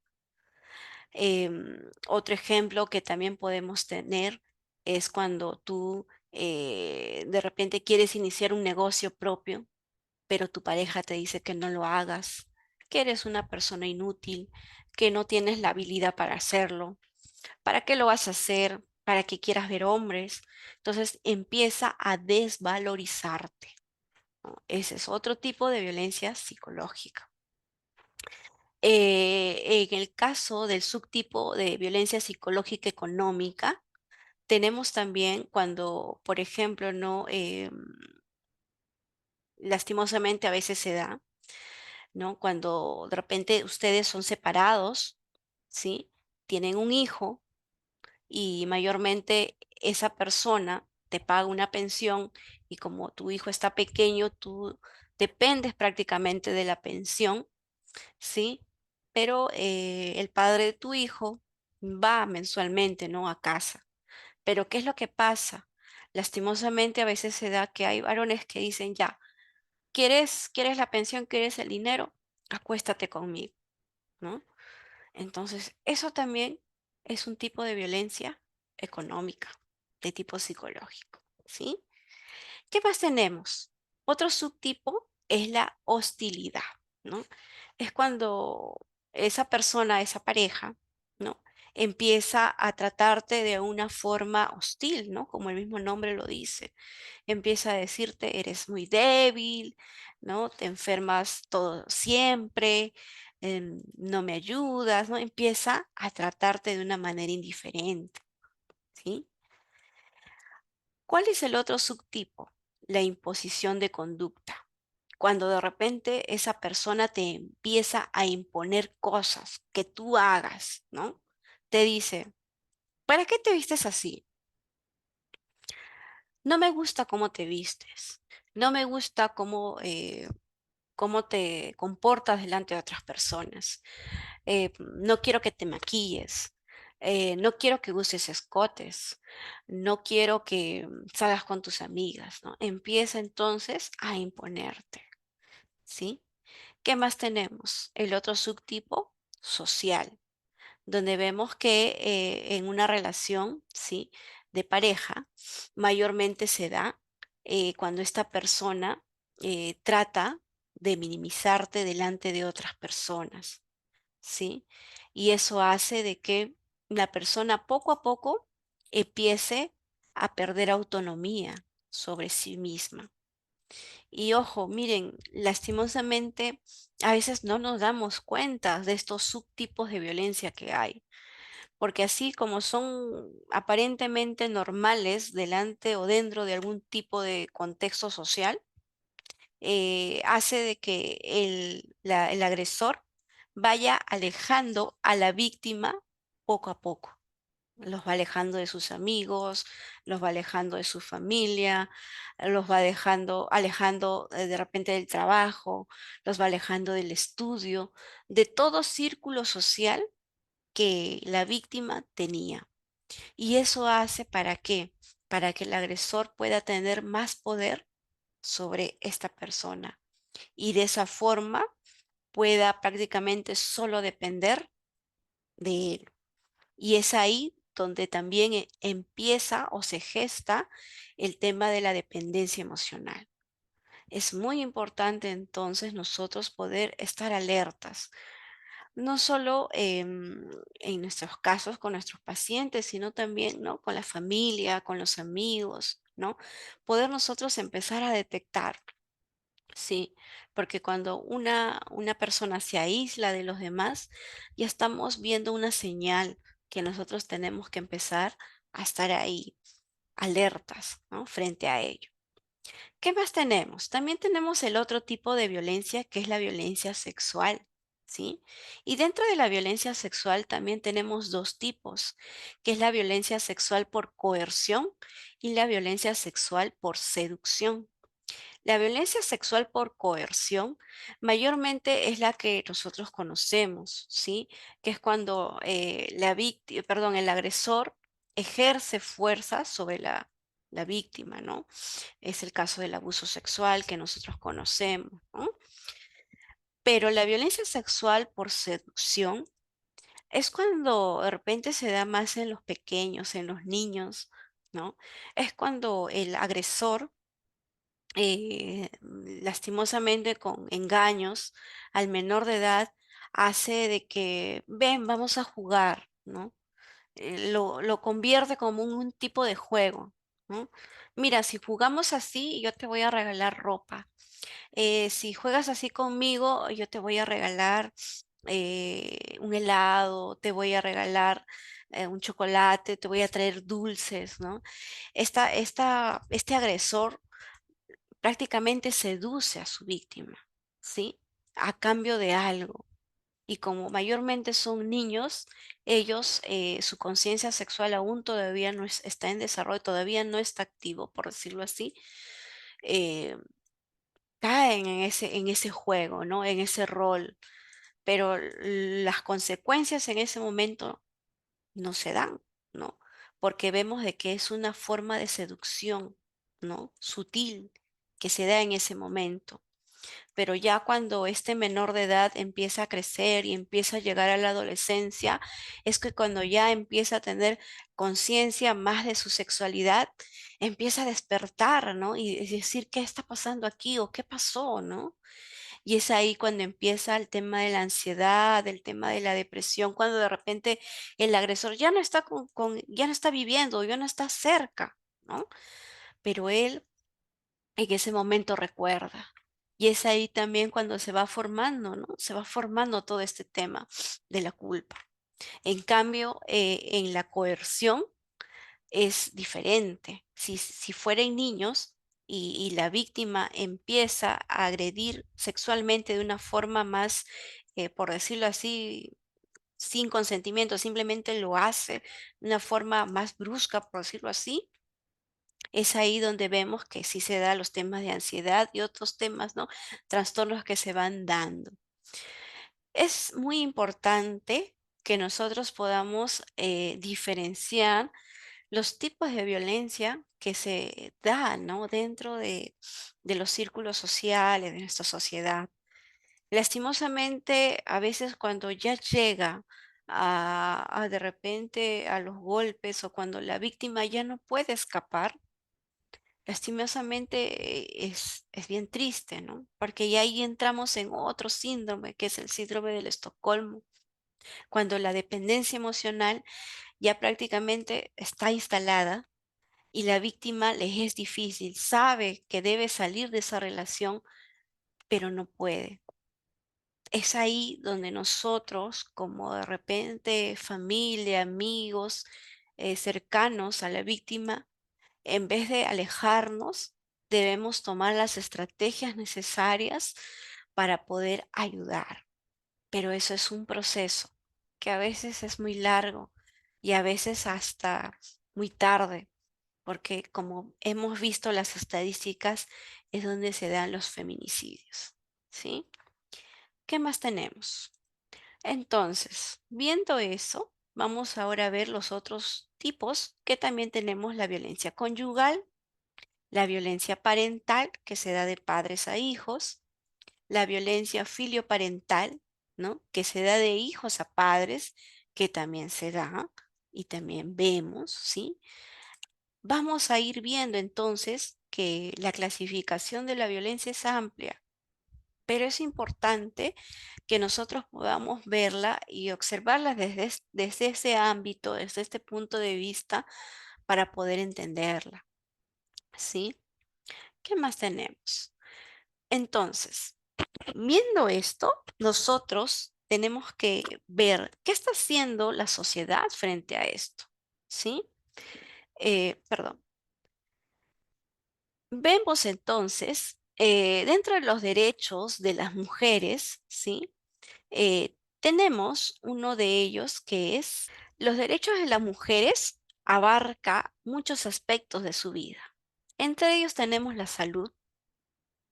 Otro ejemplo que también podemos tener es cuando tú de repente quieres iniciar un negocio propio, pero tu pareja te dice que no lo hagas, que eres una persona inútil, que no tienes la habilidad para hacerlo. ¿Para qué lo vas a hacer? ¿Para qué quieras ver hombres? Entonces empieza a desvalorizarte, ¿no? Ese es otro tipo de violencia psicológica. En el caso del subtipo de violencia psicológica económica, tenemos también cuando, por ejemplo, no, lastimosamente a veces se da, ¿no? Cuando de repente ustedes son separados, ¿sí? Tienen un hijo y mayormente esa persona te paga una pensión y como tu hijo está pequeño, tú dependes prácticamente de la pensión, ¿sí? Pero el padre de tu hijo va mensualmente, ¿no? A casa. Pero ¿qué es lo que pasa? Lastimosamente a veces se da que hay varones que dicen, ya, ¿quieres la pensión, quieres el dinero? Acuéstate conmigo, ¿no? Entonces, eso también es un tipo de violencia económica, de tipo psicológico, ¿sí? ¿Qué más tenemos? Otro subtipo es la hostilidad, ¿no? Es cuando esa persona, esa pareja, ¿no? Empieza a tratarte de una forma hostil, ¿no? Como el mismo nombre lo dice. Empieza a decirte, eres muy débil, ¿no? Te enfermas todo siempre, no me ayudas, ¿no? Empieza a tratarte de una manera indiferente, ¿sí? ¿Cuál es el otro subtipo? La imposición de conducta. Cuando de repente esa persona te empieza a imponer cosas que tú hagas, ¿no? Te dice, ¿para qué te vistes así? No me gusta cómo te vistes. No me gusta cómo te comportas delante de otras personas. No quiero que te maquilles. No quiero que uses escotes. No quiero que salgas con tus amigas, ¿no? Empieza entonces a imponerte, ¿sí? ¿Qué más tenemos? El otro subtipo social, donde vemos que en una relación, ¿sí? De pareja, mayormente se da cuando esta persona trata de minimizarte delante de otras personas, ¿sí? Y eso hace de que la persona poco a poco empiece a perder autonomía sobre sí misma. Y ojo, miren, lastimosamente a veces no nos damos cuenta de estos subtipos de violencia que hay, porque así como son aparentemente normales delante o dentro de algún tipo de contexto social, hace de que el agresor vaya alejando a la víctima poco a poco. Los va alejando de sus amigos, los va alejando de su familia, los va dejando, alejando de repente del trabajo, los va alejando del estudio, de todo círculo social que la víctima tenía. ¿Y eso hace para qué? Para que el agresor pueda tener más poder sobre esta persona y de esa forma pueda prácticamente solo depender de él. Y es ahí donde también empieza o se gesta el tema de la dependencia emocional. Es muy importante entonces nosotros poder estar alertas, no solo en nuestros casos con nuestros pacientes, sino también, ¿no? Con la familia, con los amigos, ¿no? Poder nosotros empezar a detectar. Sí, porque cuando una persona se aísla de los demás, ya estamos viendo una señal que nosotros tenemos que empezar a estar ahí, alertas, ¿no? Frente a ello. ¿Qué más tenemos? También tenemos el otro tipo de violencia que es la violencia sexual, ¿sí? Y dentro de la violencia sexual también tenemos dos tipos, que es la violencia sexual por coerción y la violencia sexual por seducción. La violencia sexual por coerción mayormente es la que nosotros conocemos, ¿sí? Que es cuando la víctima, perdón, el agresor ejerce fuerza sobre la víctima, ¿no? Es el caso del abuso sexual que nosotros conocemos, ¿no? Pero la violencia sexual por seducción es cuando de repente se da más en los pequeños, en los niños, ¿no? Es cuando el agresor, lastimosamente con engaños al menor de edad, hace de que, ven, vamos a jugar, ¿no? Lo convierte como un tipo de juego, ¿no? Mira, si jugamos así, yo te voy a regalar ropa. Si juegas así conmigo, yo te voy a regalar un helado, te voy a regalar un chocolate, te voy a traer dulces, ¿no? Este agresor prácticamente seduce a su víctima, ¿sí? A cambio de algo. Y como mayormente son niños, ellos, su conciencia sexual aún todavía no está en desarrollo, todavía no está activo, por decirlo así. eh, Caen en ese juego, ¿no? En ese rol, pero las consecuencias en ese momento no se dan, ¿no? Porque vemos de que es una forma de seducción, ¿no? Sutil que se da en ese momento. Pero ya cuando este menor de edad empieza a crecer y empieza a llegar a la adolescencia, es que cuando ya empieza a tener conciencia más de su sexualidad, empieza a despertar, ¿no? Y decir, ¿qué está pasando aquí? ¿O qué pasó? ¿No? Y es ahí cuando empieza el tema de la ansiedad, el tema de la depresión, cuando de repente el agresor ya no está ya no está viviendo, ya no está cerca, ¿no? Pero él en ese momento recuerda. Y es ahí también cuando se va formando, ¿no? Se va formando todo este tema de la culpa. En cambio, en la coerción es diferente. Si fueren niños y la víctima empieza a agredir sexualmente de una forma más, por decirlo así, sin consentimiento, simplemente lo hace de una forma más brusca, por decirlo así, es ahí donde vemos que sí se da los temas de ansiedad y otros temas, ¿no? Trastornos que se van dando. Es muy importante que nosotros podamos diferenciar los tipos de violencia que se dan, ¿no? Dentro de los círculos sociales de nuestra sociedad. Lastimosamente, a veces cuando ya llega a de repente a los golpes o cuando la víctima ya no puede escapar, lastimosamente es bien triste, ¿no? Porque ya ahí entramos en otro síndrome, que es el síndrome del Estocolmo, cuando la dependencia emocional ya prácticamente está instalada y la víctima le es difícil, sabe que debe salir de esa relación, pero no puede. Es ahí donde nosotros, como de repente familia, amigos, cercanos a la víctima, en vez de alejarnos, debemos tomar las estrategias necesarias para poder ayudar. Pero eso es un proceso que a veces es muy largo y a veces hasta muy tarde, porque como hemos visto las estadísticas, es donde se dan los feminicidios. ¿Sí? ¿Qué más tenemos? Entonces, viendo eso, vamos ahora a ver los otros tipos que también tenemos: la violencia conyugal, la violencia parental que se da de padres a hijos, la violencia filioparental, ¿no? Que se da de hijos a padres, que también se da y también vemos, ¿sí? Vamos a ir viendo entonces que la clasificación de la violencia es amplia, pero es importante que nosotros podamos verla y observarla desde ese ámbito, desde este punto de vista, para poder entenderla, ¿sí? ¿Qué más tenemos? Entonces, viendo esto, nosotros tenemos que ver qué está haciendo la sociedad frente a esto, ¿sí? Perdón. Vemos entonces, dentro de los derechos de las mujeres, ¿sí? Tenemos uno de ellos que es los derechos de las mujeres abarca muchos aspectos de su vida. Entre ellos tenemos la salud,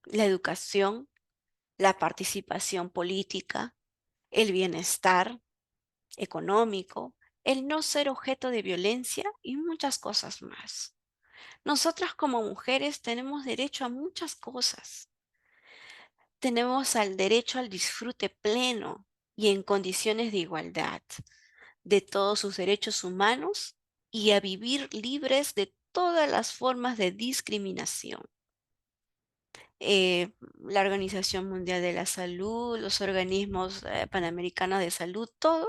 la educación, la participación política, el bienestar económico, el no ser objeto de violencia y muchas cosas más. Nosotras como mujeres tenemos derecho a muchas cosas. Tenemos al derecho al disfrute pleno y en condiciones de igualdad de todos sus derechos humanos y a vivir libres de todas las formas de discriminación. La Organización Mundial de la Salud, los organismos panamericanos de salud, todo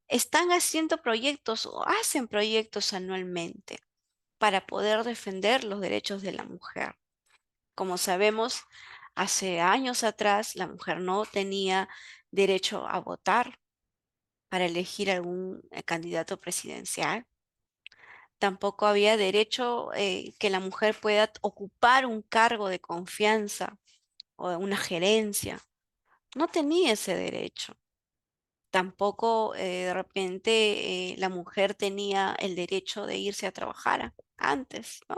están haciendo proyectos o hacen proyectos anualmente para poder defender los derechos de la mujer. Como sabemos, hace años atrás la mujer no tenía derecho a votar para elegir algún candidato presidencial. Tampoco había derecho que la mujer pueda ocupar un cargo de confianza o una gerencia. No tenía ese derecho. Tampoco de repente la mujer tenía el derecho de irse a trabajar antes, ¿no?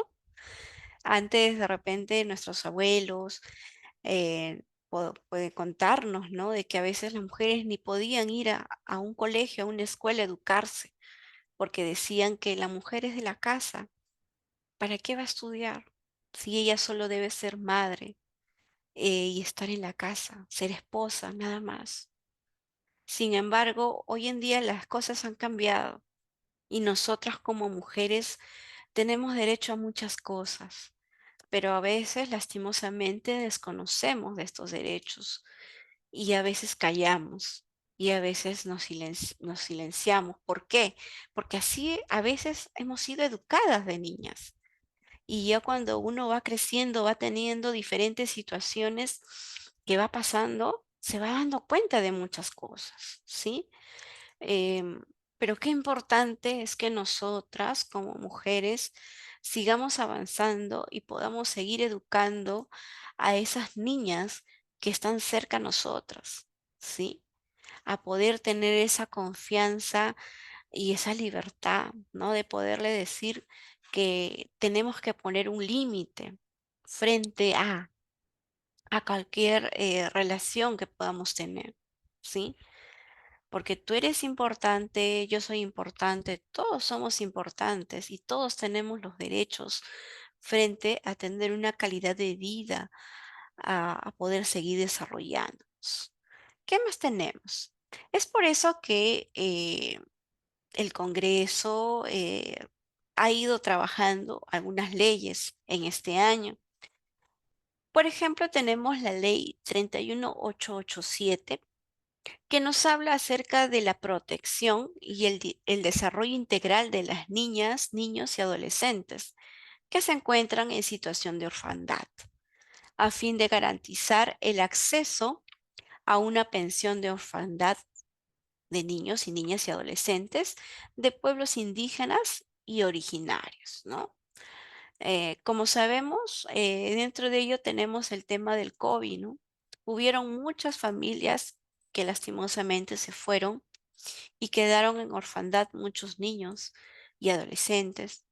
Antes de repente nuestros abuelos puede contarnos, ¿no? De que a veces las mujeres ni podían ir a un colegio, a una escuela a educarse, porque decían que la mujer es de la casa. ¿Para qué va a estudiar? Si ella solo debe ser madre y estar en la casa, ser esposa, nada más. Sin embargo, hoy en día las cosas han cambiado y nosotras como mujeres tenemos derecho a muchas cosas, pero a veces lastimosamente desconocemos de estos derechos y a veces callamos y a veces nos silenciamos. ¿Por qué? Porque así a veces hemos sido educadas de niñas. Y ya cuando uno va creciendo, va teniendo diferentes situaciones que va pasando, se va dando cuenta de muchas cosas, ¿sí? Em, pero qué importante es que nosotras como mujeres sigamos avanzando y podamos seguir educando a esas niñas que están cerca a nosotras, ¿sí? A poder tener esa confianza y esa libertad, ¿no? De poderle decir que tenemos que poner un límite frente a cualquier relación que podamos tener, ¿sí? Porque tú eres importante, yo soy importante, todos somos importantes y todos tenemos los derechos frente a tener una calidad de vida, a poder seguir desarrollándonos. ¿Qué más tenemos? Es por eso que el Congreso ha ido trabajando algunas leyes en este año. Por ejemplo, tenemos la ley 31887 que nos habla acerca de la protección y el desarrollo integral de las niñas, niños y adolescentes que se encuentran en situación de orfandad, a fin de garantizar el acceso a una pensión de orfandad de niños y niñas y adolescentes de pueblos indígenas y originarios, ¿no? Como sabemos, dentro de ello tenemos el tema del COVID, ¿no? Hubieron muchas familias que lastimosamente se fueron y quedaron en orfandad muchos niños y adolescentes.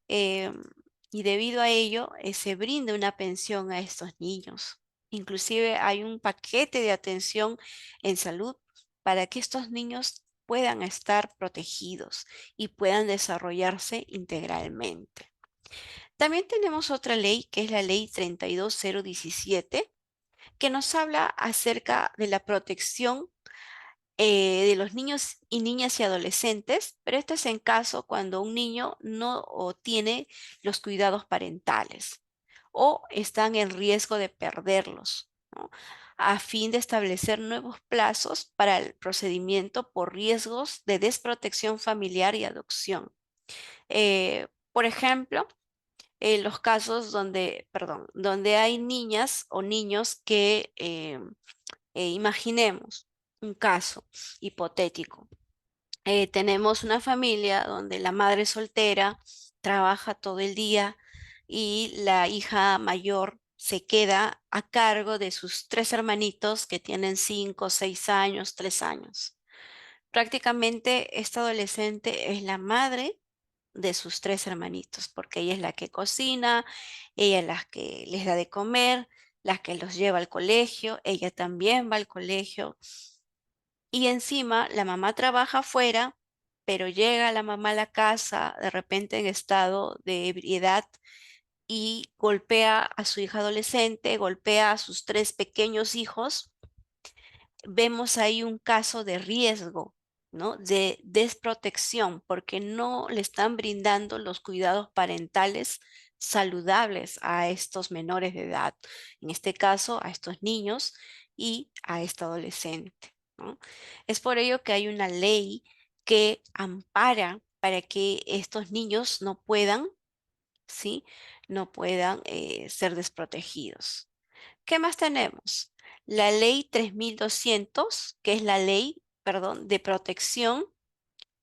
em, y debido a ello, se brinda una pensión a estos niños. Inclusive hay un paquete de atención en salud para que estos niños puedan estar protegidos y puedan desarrollarse integralmente. También tenemos otra ley que es la ley 32017 que nos habla acerca de la protección de los niños y niñas y adolescentes, pero esto es en caso cuando un niño no o tiene los cuidados parentales o están en riesgo de perderlos, ¿no? A fin de establecer nuevos plazos para el procedimiento por riesgos de desprotección familiar y adopción. Por ejemplo, los casos donde, perdón, donde hay niñas o niños que imaginemos un caso hipotético. Tenemos una familia donde la madre soltera trabaja todo el día y la hija mayor se queda a cargo de sus tres hermanitos que tienen 5, 6 años, 3 años. Prácticamente esta adolescente es la madre de sus tres hermanitos, porque ella es la que cocina, ella es la que les da de comer, la que los lleva al colegio, ella también va al colegio y encima la mamá trabaja afuera, pero llega la mamá a la casa de repente en estado de ebriedad y golpea a su hija adolescente, golpea a sus tres pequeños hijos. Vemos ahí un caso de riesgo, ¿no? De desprotección, porque no le están brindando los cuidados parentales saludables a estos menores de edad, en este caso a estos niños y a esta adolescente, ¿no? Es por ello que hay una ley que ampara para que estos niños no puedan, ¿sí? No puedan ser desprotegidos. ¿Qué más tenemos? La ley 3200, que es la ley, perdón, de protección,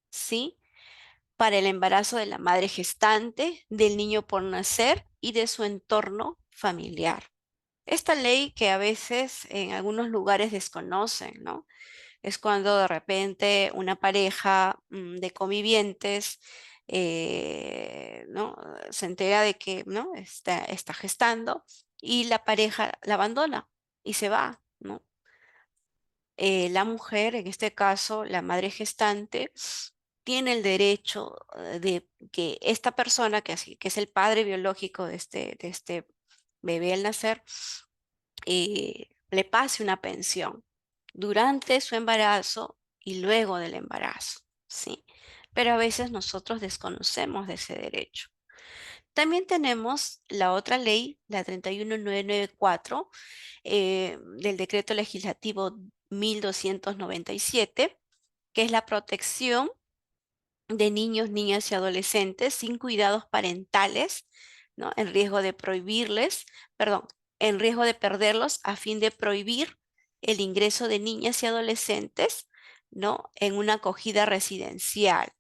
¿sí? Para el embarazo de la madre gestante, del niño por nacer y de su entorno familiar. Esta ley que a veces en algunos lugares desconocen, ¿no? Es cuando de repente una pareja de convivientes, ¿no? Se entera de que, ¿no? Está gestando y la pareja la abandona y se va, ¿no? La mujer, en este caso, la madre gestante, tiene el derecho de que esta persona, que es el padre biológico de este bebé al nacer, le pase una pensión durante su embarazo y luego del embarazo, ¿sí? Pero a veces nosotros desconocemos de ese derecho. También tenemos la otra ley, la 31994, del decreto legislativo 1297, que es la protección de niños, niñas y adolescentes sin cuidados parentales, ¿no? En riesgo de prohibirles, perdón, en riesgo de perderlos a fin de prohibir el ingreso de niñas y adolescentes, ¿no? En una acogida residencial.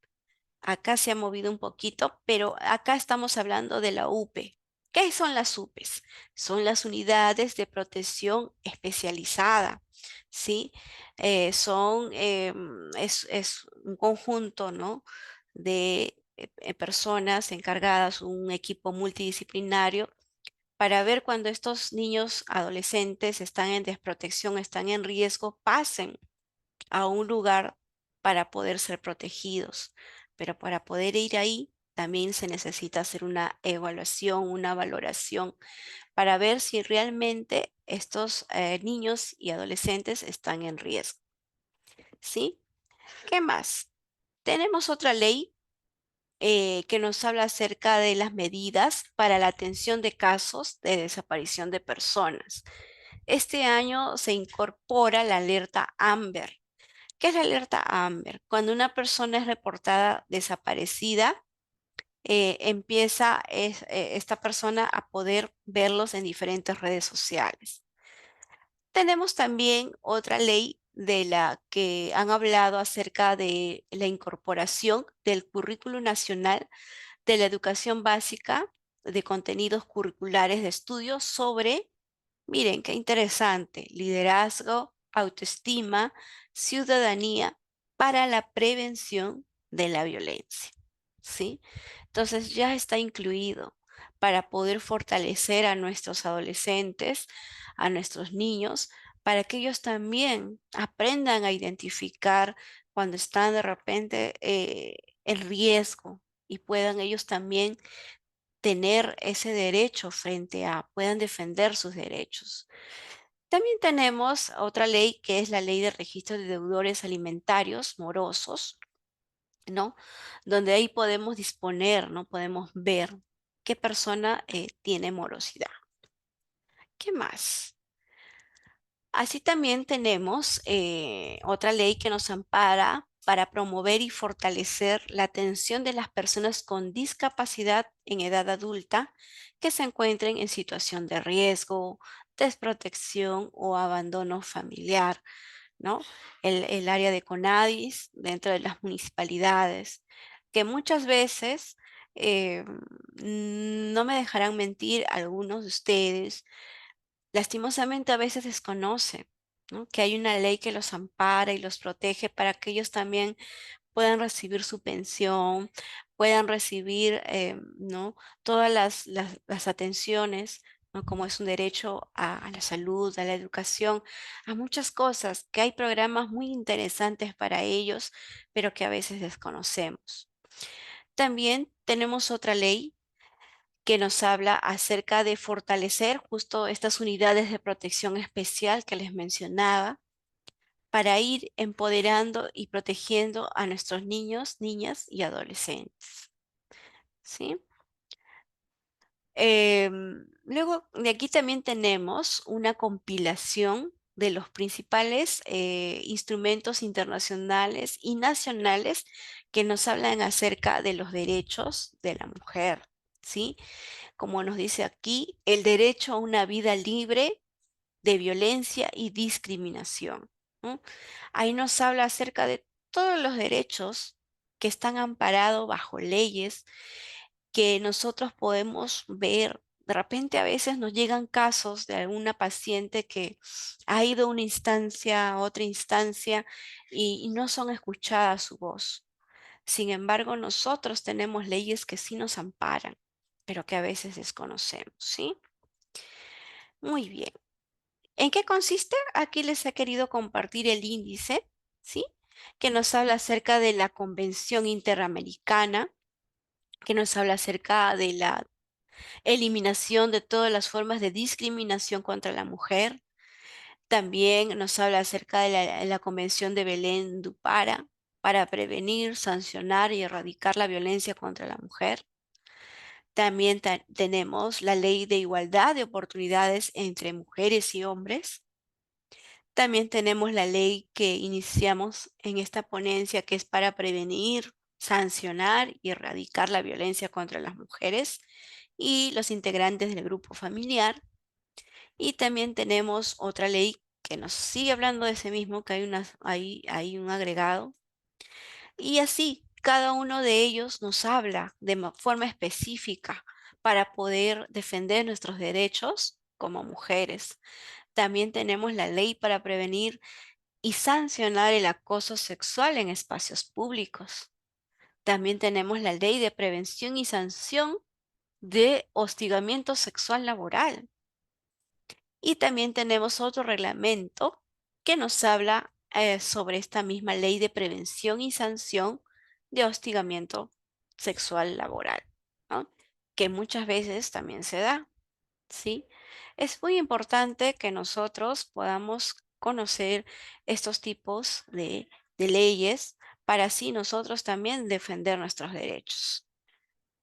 Acá se ha movido un poquito, pero acá estamos hablando de la UPE. ¿Qué son las UPEs? Son las unidades de protección especializada, ¿sí? Es un conjunto, ¿no? De personas encargadas, un equipo multidisciplinario para ver cuando estos niños adolescentes están en desprotección, están en riesgo, pasen a un lugar para poder ser protegidos. Pero para poder ir ahí, también se necesita hacer una evaluación, una valoración para ver si realmente estos niños y adolescentes están en riesgo. ¿Sí? ¿Qué más? Tenemos otra ley que nos habla acerca de las medidas para la atención de casos de desaparición de personas. Este año se incorpora la alerta AMBER. ¿Qué es la alerta AMBER? Cuando una persona es reportada desaparecida, empieza esta persona a poder verlos en diferentes redes sociales. Tenemos también otra ley de la que han hablado acerca de la incorporación del currículo nacional de la educación básica de contenidos curriculares de estudios sobre, miren, qué interesante, liderazgo, autoestima, ciudadanía para la prevención de la violencia, ¿sí? Entonces ya está incluido para poder fortalecer a nuestros adolescentes, a nuestros niños, para que ellos también aprendan a identificar cuando están de repente en riesgo y puedan ellos también tener ese derecho puedan defender sus derechos. También tenemos otra ley que es la ley de registro de deudores alimentarios morosos, ¿no? Donde ahí podemos disponer, ¿no? Podemos ver qué persona tiene morosidad. ¿Qué más? Así también tenemos otra ley que nos ampara para promover y fortalecer la atención de las personas con discapacidad en edad adulta que se encuentren en situación de riesgo, desprotección o abandono familiar, ¿no? El área de CONADIS dentro de las municipalidades, que muchas veces Eh, no me dejarán mentir algunos de ustedes, lastimosamente a veces desconocen, ¿no? Que hay una ley que los ampara y los protege para que ellos también puedan recibir su pensión, puedan recibir, ¿no? Todas las atenciones, ¿no? Como es un derecho a la salud, a la educación, a muchas cosas, que hay programas muy interesantes para ellos, pero que a veces desconocemos. También tenemos otra ley que nos habla acerca de fortalecer justo estas unidades de protección especial que les mencionaba, para ir empoderando y protegiendo a nuestros niños, niñas y adolescentes, ¿sí? Luego de aquí también tenemos una compilación de los principales instrumentos internacionales y nacionales que nos hablan acerca de los derechos de la mujer, ¿sí? Como nos dice aquí, el derecho a una vida libre de violencia y discriminación, ¿no? Ahí nos habla acerca de todos los derechos que están amparados bajo leyes que nosotros podemos ver. De repente a veces nos llegan casos de alguna paciente que ha ido a una instancia, a otra instancia y no son escuchadas su voz. Sin embargo, nosotros tenemos leyes que sí nos amparan, pero que a veces desconocemos, ¿sí? Muy bien. ¿En qué consiste? Aquí les he querido compartir el índice, ¿sí? Que nos habla acerca de la Convención Interamericana, que nos habla acerca de la eliminación de todas las formas de discriminación contra la mujer. También nos habla acerca de la Convención de Belén do Pará, para prevenir, sancionar y erradicar la violencia contra la mujer. También tenemos la Ley de Igualdad de Oportunidades entre Mujeres y Hombres. También tenemos la ley que iniciamos en esta ponencia, que es para prevenir, sancionar y erradicar la violencia contra las mujeres y los integrantes del grupo familiar. Y también tenemos otra ley que nos sigue hablando de ese mismo, que hay un agregado. Y así, cada uno de ellos nos habla de forma específica para poder defender nuestros derechos como mujeres. También tenemos la ley para prevenir y sancionar el acoso sexual en espacios públicos. También tenemos la ley de prevención y sanción de hostigamiento sexual laboral. Y también tenemos otro reglamento que nos habla sobre esta misma ley de prevención y sanción de hostigamiento sexual laboral, ¿no? Que muchas veces también se da. ¿Sí? Es muy importante que nosotros podamos conocer estos tipos de leyes para así nosotros también defender nuestros derechos.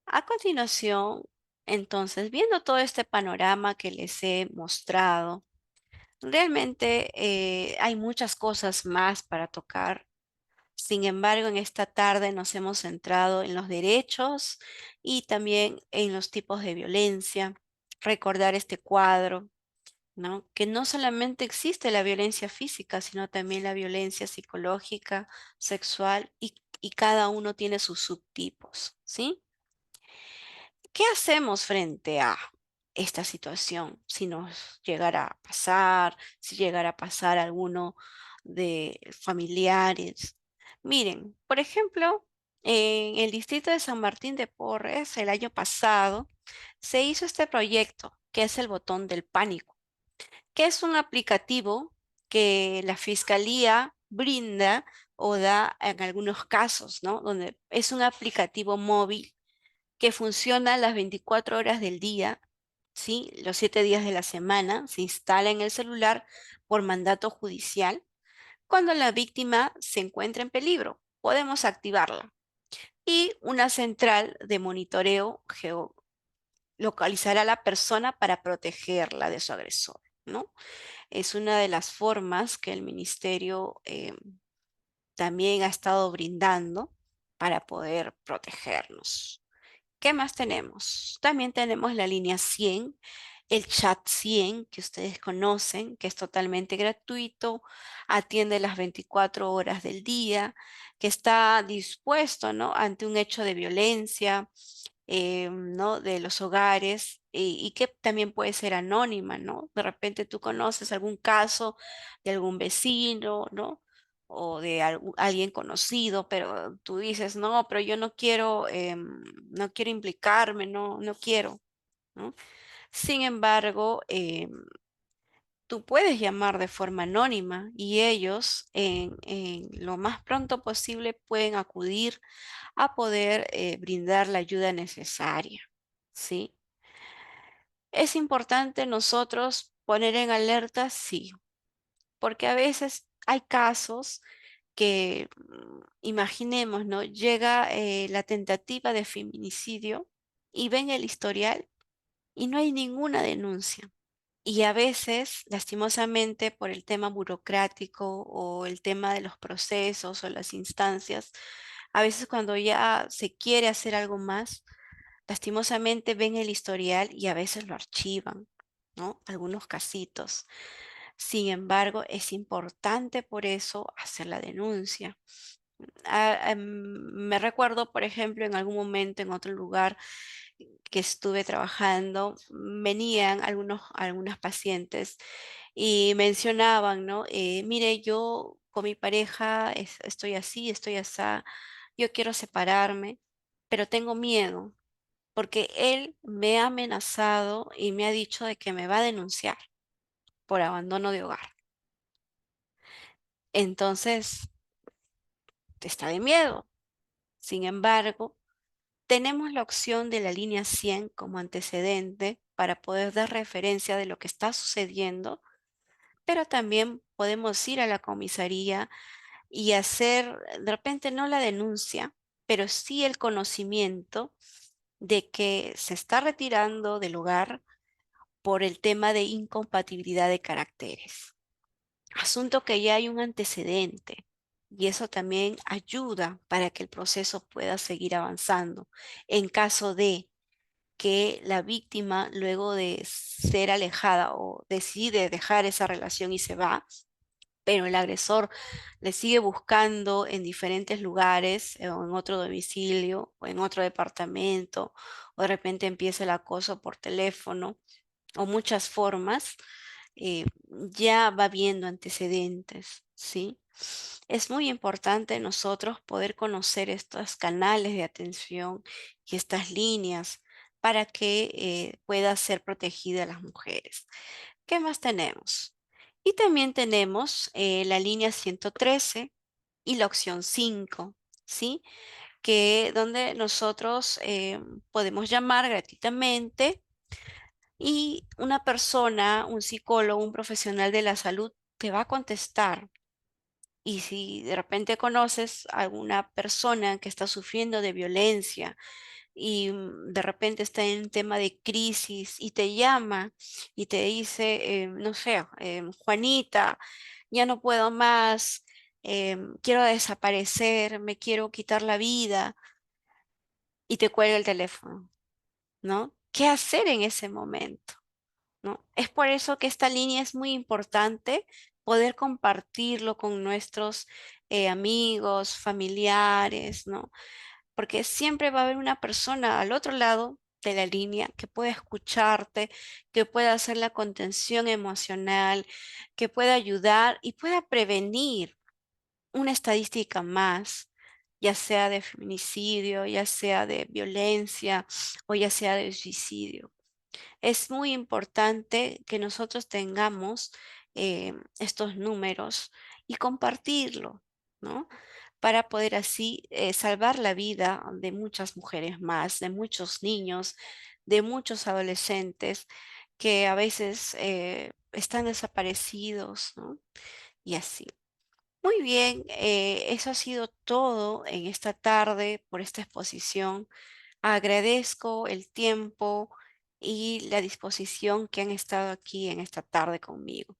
A continuación, entonces, viendo todo este panorama que les he mostrado, realmente hay muchas cosas más para tocar. Sin embargo, en esta tarde nos hemos centrado en los derechos y también en los tipos de violencia. Recordar este cuadro, ¿no? Que no solamente existe la violencia física, sino también la violencia psicológica, sexual y cada uno tiene sus subtipos, ¿sí? ¿Qué hacemos frente a esta situación si nos llegara a pasar, si llegara a pasar a alguno de familiares? Miren, por ejemplo, en el distrito de San Martín de Porres, el año pasado, se hizo este proyecto que es el botón del pánico, que es un aplicativo que la fiscalía brinda o da en algunos casos, ¿no? Donde es un aplicativo móvil que funciona las 24 horas del día, ¿sí? Los 7 días de la semana, se instala en el celular por mandato judicial. Cuando la víctima se encuentra en peligro, podemos activarla. Y una central de monitoreo localizará a la persona para protegerla de su agresor, ¿no? Es una de las formas que el ministerio también ha estado brindando para poder protegernos. ¿Qué más tenemos? También tenemos la línea 100, el chat 100 que ustedes conocen, que es totalmente gratuito, atiende las 24 horas del día, que está dispuesto, ¿no? Ante un hecho de violencia, ¿no? De los hogares y que también puede ser anónima, ¿no? De repente tú conoces algún caso de algún vecino, ¿no? O de alguien conocido, pero tú dices, no, pero yo no quiero, no quiero implicarme, no, no quiero, ¿no? Sin embargo, tú puedes llamar de forma anónima y ellos en lo más pronto posible pueden acudir a poder brindar la ayuda necesaria, ¿sí? Es importante nosotros poner en alerta, sí, porque a veces hay casos que, imaginemos, ¿no? Llega la tentativa de feminicidio y ven el historial y no hay ninguna denuncia. Y a veces, lastimosamente, por el tema burocrático o el tema de los procesos o las instancias, a veces cuando ya se quiere hacer algo más, lastimosamente ven el historial y a veces lo archivan, ¿no? Algunos casitos. Sin embargo, es importante por eso hacer la denuncia. Me recuerdo, por ejemplo, en algún momento en otro lugar que estuve trabajando, venían algunas pacientes y mencionaban, ¿no? Mire, yo con mi pareja estoy así, estoy así, yo quiero separarme, pero tengo miedo porque él me ha amenazado y me ha dicho de que me va a denunciar por abandono de hogar. Entonces, está de miedo. Sin embargo, tenemos la opción de la línea 100 como antecedente para poder dar referencia de lo que está sucediendo, pero también podemos ir a la comisaría y hacer, de repente no la denuncia, pero sí el conocimiento de que se está retirando del hogar por el tema de incompatibilidad de caracteres. Asunto que ya hay un antecedente y eso también ayuda para que el proceso pueda seguir avanzando. En caso de que la víctima, luego de ser alejada o decide dejar esa relación y se va, pero el agresor le sigue buscando en diferentes lugares o en otro domicilio o en otro departamento, o de repente empieza el acoso por teléfono o muchas formas, ya va viendo antecedentes, ¿sí? Es muy importante nosotros poder conocer estos canales de atención y estas líneas para que pueda ser protegida las mujeres. ¿Qué más tenemos? Y también tenemos la línea 113 y la opción 5, ¿sí? Que donde nosotros podemos llamar gratuitamente y una persona, un psicólogo, un profesional de la salud te va a contestar. Y si de repente conoces a alguna persona que está sufriendo de violencia y de repente está en un tema de crisis y te llama y te dice, no sé, Juanita, ya no puedo más, quiero desaparecer, me quiero quitar la vida y te cuelga el teléfono, ¿no? ¿Qué hacer en ese momento? ¿No? Es por eso que esta línea es muy importante poder compartirlo con nuestros amigos, familiares, ¿no? Porque siempre va a haber una persona al otro lado de la línea que pueda escucharte, que pueda hacer la contención emocional, que pueda ayudar y pueda prevenir una estadística más, ya sea de feminicidio, ya sea de violencia o ya sea de suicidio. Es muy importante que nosotros tengamos estos números y compartirlo, ¿no? Para poder así salvar la vida de muchas mujeres más, de muchos niños, de muchos adolescentes que a veces están desaparecidos, ¿no? Y así. Muy bien, eso ha sido todo en esta tarde por esta exposición. Agradezco el tiempo y la disposición que han estado aquí en esta tarde conmigo.